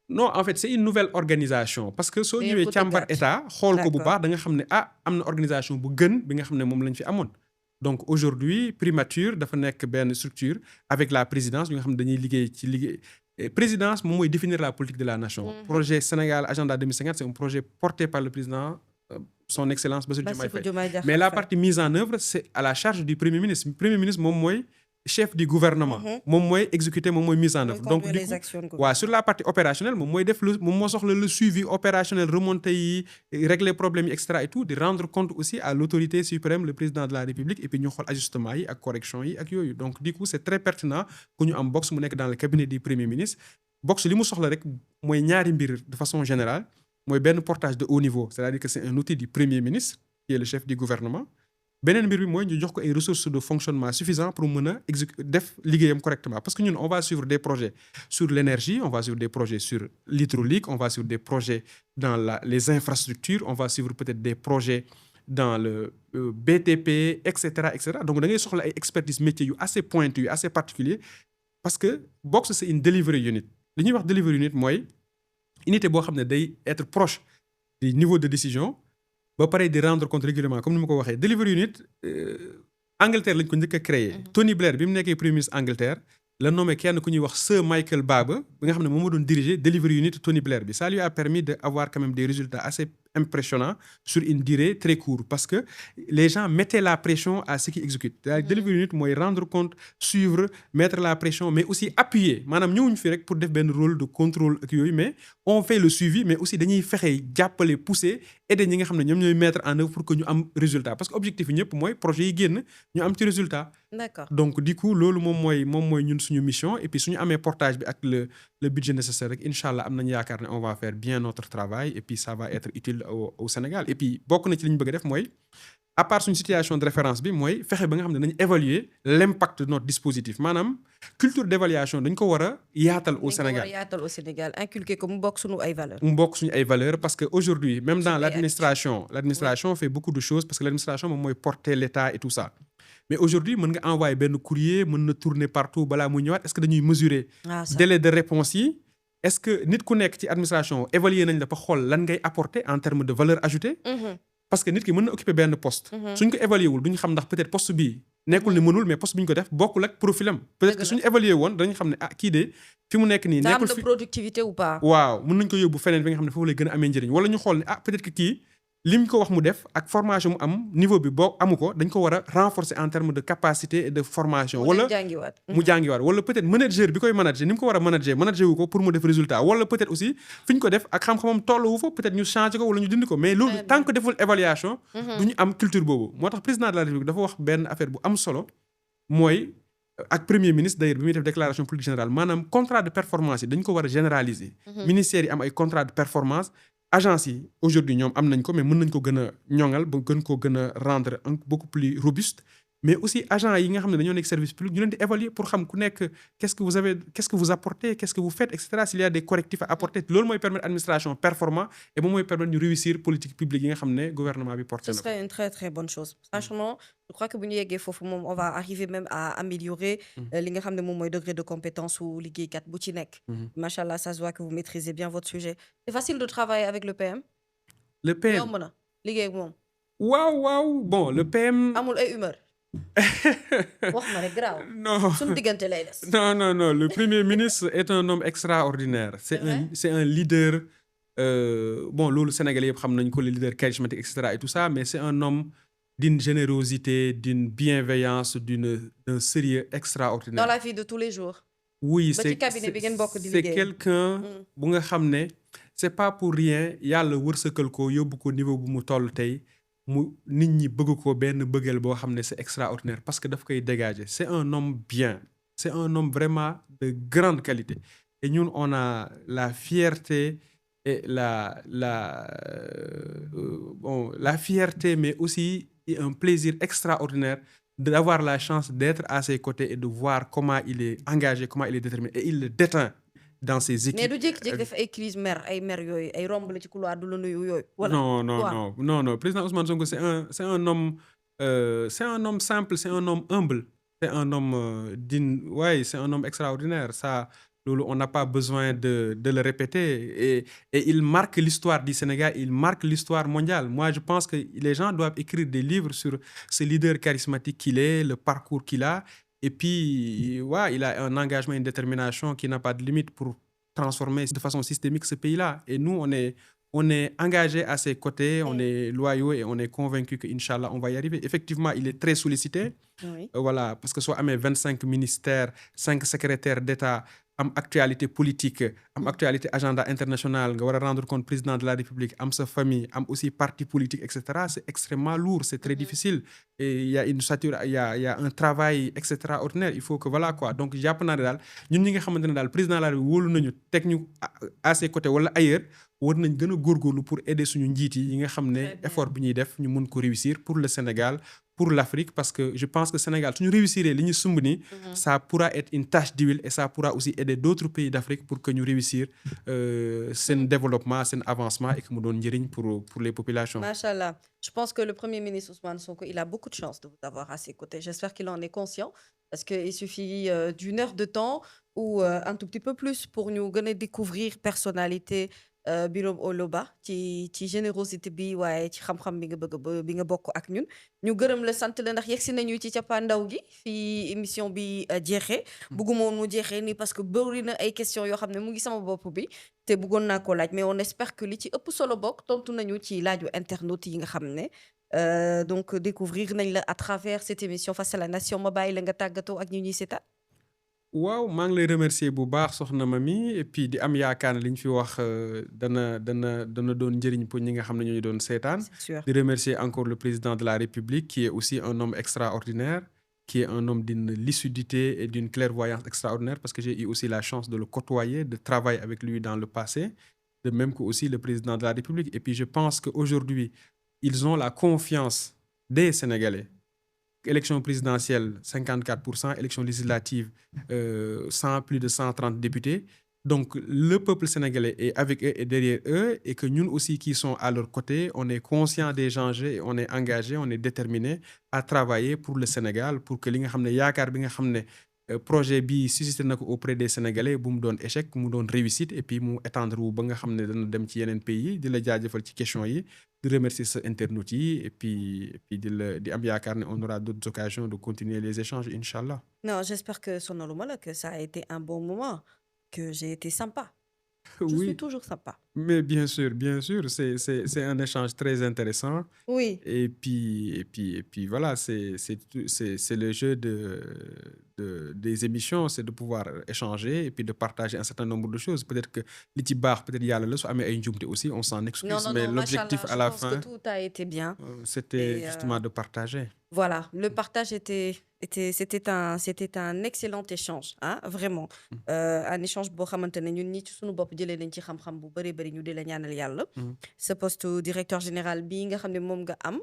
non en fait c'est une nouvelle organisation parce que soo ñëwee càmbar état xool ko bu baax da nga xam ne am na organisation bu gën bi nga xam ne moom lañ fi amoon. donc aujourd'hui primature dafa nekk benn structure avec la présidence bi nga xam ne dañuy liggéey ci liggéey présidence moom mooy définir la politique de la nation. projet Sénégal agenda 2050 c'est un projet porté par le président son excellence Bassirou Diomaye Faye mais la partie mise en œuvre c'est à la charge du premier ministre moom mooy chef du gouvernement moom mooy exécuter moom mooy mise en œuvre donc du coup waaw sur la partie opérationnelle moom mooy def moom moo soxla le suivi opérationnel remonter yi régler problèmes yi et cetera et tout di rendre compte aussi à l'autorité suprême le président de la République et puis ñu xool ajustement yi ak correction yi ak yooyu donc du coup c'est très pertinent que ñu am Box mu nekk dans le cabinet du premier ministre Box li mu soxla rek mooy ñaari mbir de façon générale mooy benn portage de haut niveau c'est-à-dire que c'est un outil du premier ministre qui est le chef du gouvernement beneen mbir bi mooy ñu jox ko ay ressources de fonctionnement suffisant pour mën a def liggéeyam correctement parce que ñun on va suivre des projets sur l'énergie on va suivre des projets sur l'hydraulique on va suivre des projets dans les infrastructures on va suivre peut-être des projets dans le BTP et cetera donc da ngay soxla ay expertise métiers yu assez pointues yu assez particuliers parce que Box c'est une delivery unit li ñuy wax delivery unit mooy unité boo xam ne day être proche du niveau de décision ba pare di rendre compte régulièrement comme ni ma ko waxee delivery unit Angleterre lañ ko njëkk a créé. Tony Blair bi mu nekkee premier ministre Angleterre la nommé kenn ku ñuy wax Sir Michael Barber bi nga xam ne moom moo doon diriger delivery unit Tony Blair bi ça lui a permis de avoir quand même des résultats assez impressionnants sur une durée très courte parce que les gens mettaient la pression à ceux qui exécutent. c'est-à-dire delivery unit mooy rendre compte suivre mettre la pression mais aussi appuyer maanaam ñëwuñ fi rek pour def benn rôle de contrôle ak yooyu mais on fait le suivi mais aussi dañuy fexe jàppale pousser aider ñi nga xam ne ñoom ñooy mettre en œuvre pour que ñu am résultat parce que objectif yi ñëpp mooy projet yi génn ñu am ci résultat. D'accord. donc du coup loolu moom mooy ñun suñu mission et puis suñu amee portage bi ak le budget nécessaire rek incha allah am nañu yaakaar ne on va faire bien notre travail et puis ça va être utile au Sénégal et puis bokk na ci li ñu bëgg a def mooy à part suñu situation de référence bi mooy fexe ba nga xam ne dañu évaluer l'impact de notre dispositif maanaam culture d'évaluation dañ ko war a yaatal au Sénégal inculquer ko mu bokk suñu ay valeurs parce que aujourd'hui même dans l'administration fait beaucoup de choses parce que l'administration moom mooy porter l'État et tout ça mais aujourd'hui mën nga envoyer benn courrier mën na tourner partout balaa muy ñëwaat est-ce que dañuy mesurer délai de réponse yi est-ce que nit ku nekk ci administration évaluer nañ la ba xool lan ngay apporter en termes de valeur ajoutée parce que nit ki mën na occuper benn poste suñ ko évaluer wul duñu xam ndax peut-être poste bii nekkul ne mënul mais poste bi ñu ko def bokkul ak profilam peut-être que suñu évaluer woon dañu xam ne kii de fi mu nekk nii nekkul de productivité ou pas waaw mën nañ ko yóbbu feneen bi nga xam ne foofu lay gën a amee njëriñ wala ñu xool ne peut-être que kii lim ko wax mu def ak formation mu am niveau bi boo amu ko dañ ko war a renforcer en termes de capacité et de formation wala mu jàngiwaat wala peut-être manager bi koy manager ni mu ko war a manager wu ko pour mu def résultat wala peut-être aussi fi ñu ko def ak xam-xamam tolluwu fa peut-être ñu changer ko wala ñu dindi ko mais loolu tant que deful évaluation du ñu am culture boobu moo tax président de la République dafa wax benn affaire bu am solo mooy ak premier ministre d'ailleurs bi muy def déclaration politique générale maanaam contrat de performance yi dañ ko war a généraliser ministères yi am ay contrat de performance agence yi aujourd'hui ñoom am nañ ko mais mën nañ ko gën a ñoŋal ba gën ko gën a rendre beaucoup plus robuste mais aussi agent yi nga xam ne dañoo nekk service public ñu leen di évaluer pour xam ku nekk qu'est-ce que vous apportez qu'est-ce que vous faites et cetera s'il y a des correctifs à apporter loolu mooy permettre administration performant et moom mooy permettre ñu réussir politique publique yi nga xam ne gouvernement bi porté na ko. Ce serait une très très bonne chose franchement je crois que bu ñu yeggee foofu moom on va arriver même à améliorer li nga xam ne moom mooy degré de compétence ou liggéeykat bu ci nekk. Machallah ça se voit que vous maîtrisez bien votre sujet. C'est facile de travailler avec le PM? le PM yomb na liggéey ak moom waaw bon le PM amul ay humeur wax ma rek garaaw non suñu diggante lay des. non le premier ministre est un homme extraordinaire c'est un leader bon loolu Sénégalais yëpp xam nañ ko le leader charismatique et cetera et tout ça mais c'est un homme d'une générosité d'une bienveillance d'un sérieux extraordinaire. Dans la vie de tous les jours. Oui, ba ci cabinet bi ngeen bokk di c'est liggéey. quelqu'un bu nga xam ne c'est pas pour rien yàlla wërsëkal ko yóbbu ko niveau bu mu toll tey mu nit ñi bëgg ko benn bëggeel boo xam ne c'est extraordinaire parce que daf koy dégager c'est un homme bien c'est un homme vraiment de grande qualité et ñun on a la fierté et la fierté mais aussi un plaisir extraordinaire d'avoir la chance d'être à ses côtés et de voir comment il est engagé, comment il est déterminé. Et il le déteint dans ses équipes. mais du jékki-jékki def ay crise mer ay mer yooyu ay romb la ci couloir du la nuyu yooyu. voilà non président Ousmane Sonko c'est un homme simple, c'est un homme humble, c'est un homme c'est un homme extraordinaire. Ça, loolu on n'a pas besoin de le répéter et il marque l'histoire du Sénégal, il marque l'histoire mondiale. Moi, je pense que les gens doivent écrire des livres sur ce leader charismatique qu'il est, le parcours qu'il a. Et puis, il a un engagement, une détermination qui n'a pas de limite pour transformer de façon systémique ce pays-là. Et nous, on est engagés à ses côtés, on est loyaux et on est convaincus qu'Inch'Allah, on va y arriver. Effectivement, il est très sollicité. Oui. Voilà, parce que soit amee 25 ministères, 5 secrétaires d'État, am actualité politique, am actualité agenda international, nga war a rendre compte président de la République, am sa famille, am aussi parti politique, etc. C'est extrêmement lourd, c'est très difficile. Et il y a une stature, il y a un travail extraordinaire. Il faut que voilà quoi. Donc jàpp naa ne daal ñun ñi nga xamante ne daal président de la République wóolu nañu teg ñu à ses côtés wala ailleurs war nañ gën a góorgóorlu pour aider suñu njiit yi nga xam ne effort bi ñuy def ñu mun ko réussir pour le Sénégal, pour l'Afrique, parce que je pense que Sénégal suñu réussir li ñu sumb ni ça pourra être une tache d'huile et ça pourra aussi aider d'autres pays d'Afrique pour que ñu réussir seen développement, seen avancement et que mu doon njëriñ pour les populations. Machallah. Je pense que le Premier ministre Ousmane Sonko, il a beaucoup de chance de vous avoir à ses côtés. J'espère qu'il en est conscient parce qu'il suffit d'une heure de temps ou un tout petit peu plus pour ñu gën a découvrir personnalité Birame Oloba ci générosité bi waaye ci xam-xam bi nga bëgg bi nga bokk ak ñun ñu gërëm la sant la ndax yegsi nañu ci cappaandaw gi fii émission bi jeexee bëgguma woon mu jeexee nii parce que bëri na ay questions yoo xam ne mu ngi sama bopp bi te bëggoon naa ko laaj mais on espère que li ci ëpp solo bokk tontu nañu ci laaju internautes yi nga xam ne donc découvrir nañ la à travers cette émission Face à la Nation. Ma bàyyi la nga tàggatoo ak ñu ñuy seetaan. waaw maa ngi lay remercier bu baax soxna Mami et puis di am yaakaar ne li ñu fi wax dana doon njëriñ pour ñi nga xam ne ñooñu doon seetaan. C'est sûr. Di remercier encore le président de la République qui est aussi un homme extraordinaire, qui est un homme d'une lucidité et d'une clairvoyance extraordinaire parce que j'ai eu aussi la chance de le côtoyer, de travailler avec lui dans le passé, de même que aussi le président de la République. Et puis je pense qu'aujourd'hui, ils ont la confiance des Sénégalais. Élection présidentielle 54%, élection législative plus de 130 députés. Donc le peuple sénégalais est avec eux et derrière eux et que nous aussi qui sont à leur côté, on est conscient des enjeux et on est engagé, on est déterminé à travailler pour le Sénégal pour que li nga xam ne yaakaar bi nga xam ne projet bi suscité na ko auprès des Sénégalais bu mu doon échec mu doon réussite et puis mu étendre wu ba nga xam ne dana dem ci yeneen pays di la jaajëfal ci question yi di remercier sa internautes yi et puis di am yaakaar ne on aura d'autres occasions de continuer les échanges inchallah. Non, j'espère que sonaluma la que ça a été un bon moment, que j'ai été sympa. Je Oui, suis toujours sympa. mais bien sûr, c'est un échange très intéressant. Oui. Et puis voilà, c'est le jeu des émissions, c'est de pouvoir échanger et puis de partager un certain nombre de choses. Peut-être que li ci baax, peut-être yàlla la su amee ay njuumte aussi, on s'en excuse. Non, Mais machallah, l'objectif à la je pense fin, que tout a été bien. c'était Et, justement de partager. Voilà, le partage c'était un excellent échange, hein, vraiment. Un échange boo xamante ne ñun ñi ci suñu bopp jëlee nañ ci xam-xam bu bari bari ñu di la ñaanal yàlla. Sa poste directeur général bi nga xam ne moom nga am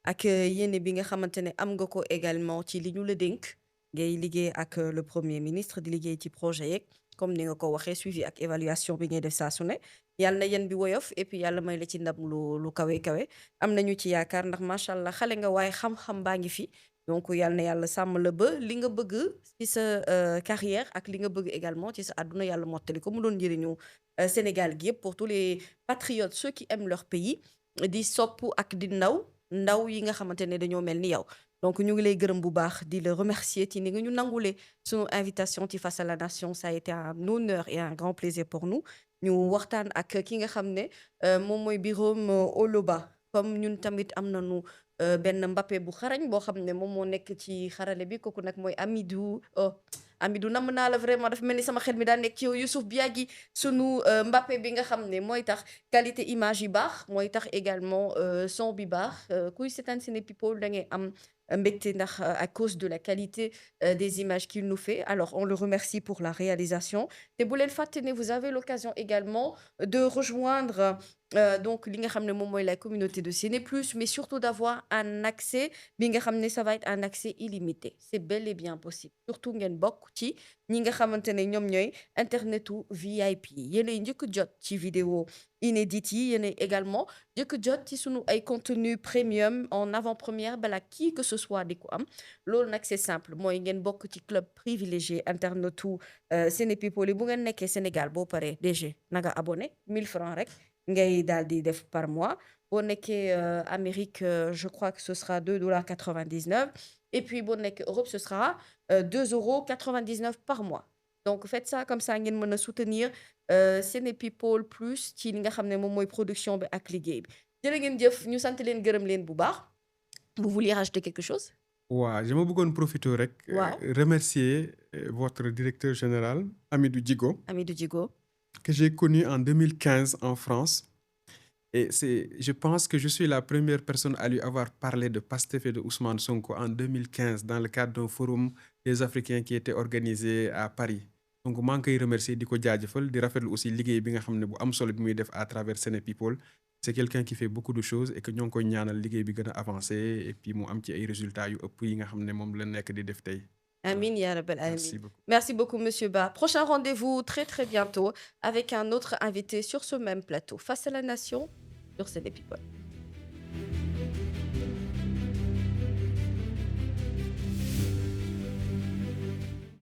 ak yéene bi nga xamante ne am nga ko également ci li ñu la dénk ngay liggéey ak le premier ministre di liggéey ci projet yeeg comme ni nga ko waxee suivi ak évaluation bi ngay def saa su ne yàlla na yéen bi woyof et puis yàlla may la ci ndam lu kawe kawe am nañu ci yaakaar ndax macha allah xale nga waaye xam-xam baa ngi fi donc yàlla na yàlla sàmm la ba li nga bëgg ci sa carrière ak li nga bëgg également ci sa àdduna yàlla mottali ko mu doon njëriñu Sénégal gi yëpp pour tous les patriotes ceux qui aiment leur pays di sopp ak di ndaw yi nga xamante ne dañoo mel ni yow. Donc ñu ngi lay gërëm bu baax di la remercier ci ni nga ñu nangulee sunu invitation ci Face à la Nation. Ça a été un honneur et un grand plaisir pour nous ñu waxtaan ak ki nga xam ne moom mooy Birame Oloba. Comme ñun tamit am nañu benn Mbappé bu xarañ boo xam ne moom moo nekk ci xarale bi kooku nag mooy Amidou namm naa la vraiment dafa mel ni sama xel mi daa nekk ci yow Youssouf Biagui sunu Mbappé bi nga xam ne mooy tax qualité image yi baax mooy tax également son bi baax kuy seetaan Séné People da ngay am mbégte ndax à cause de la qualité des images qu'il nous fait. Alors on le remercie pour la réalisation te bu leen fàtte ne vous avez l'occasion également de rejoindre donc li nga xam ne moom mooy la communauté de Séné Plus, mais surtout d'avoir un accès bi nga xam ne ça va être un accès illimité. C'est bel et bien possible surtout ngeen bokk ci ñi nga xamante ne ñoom ñooy internetu VIP yéenay njëkk jot ci vidéo inédite yi yéenay également njëkk jot ci sunu ay contenu premium en avant-première bala qui que ce soit di ko am loolu nag c'est simple mooy ngeen bokk ci club privilégié internetu Séné People yi bu ngeen nekkee Sénégal boo paree DG naga abonné 1000 francs rek ngay daal di def par mois boo nekkee Amérique je crois que ce sera 2,99 $ et puis boo nekkee Europe ce sera 2,99 € par mois. Donc faites ça comme ça ngeen mën a soutenir Séné People Plus ci li nga xam ne moom mooy production bi ak liggéey bi jërë ngeen jëf ñu sant leen gërëm leen bu baax. Vous vouliez rajouter quelque chose? waaw je ma bëggoon profiter rek. Waaw. Remercier votre directeur général Amidou Djigo Amidou Djigo. que j'ai connu en 2015 en France. Et je pense que je suis la première personne à lui avoir parlé de Pastef et de Ousmane Sonko en 2015 dans le cadre d'un forum des Africains qui était organisé à Paris. Donc maa ngi koy remercier di ko jaajëfal di rafetlu aussi liggéey bi nga xam ne bu am solo bi muy def à travers Séné People. C'est quelqu'un qui fait beaucoup de choses et que ñoo ngi koy ñaanal liggéey bi gën a avancer et puis mu am ci ay résultats yu ëpp yi nga xam ne moom la nekk di def tey. Amin ya rabbal Merci alamin. beaucoup. Merci beaucoup Monsieur Ba. Prochain rendez-vous très très bientôt avec un autre invité sur ce même plateau. Face à la Nation sur Séné People.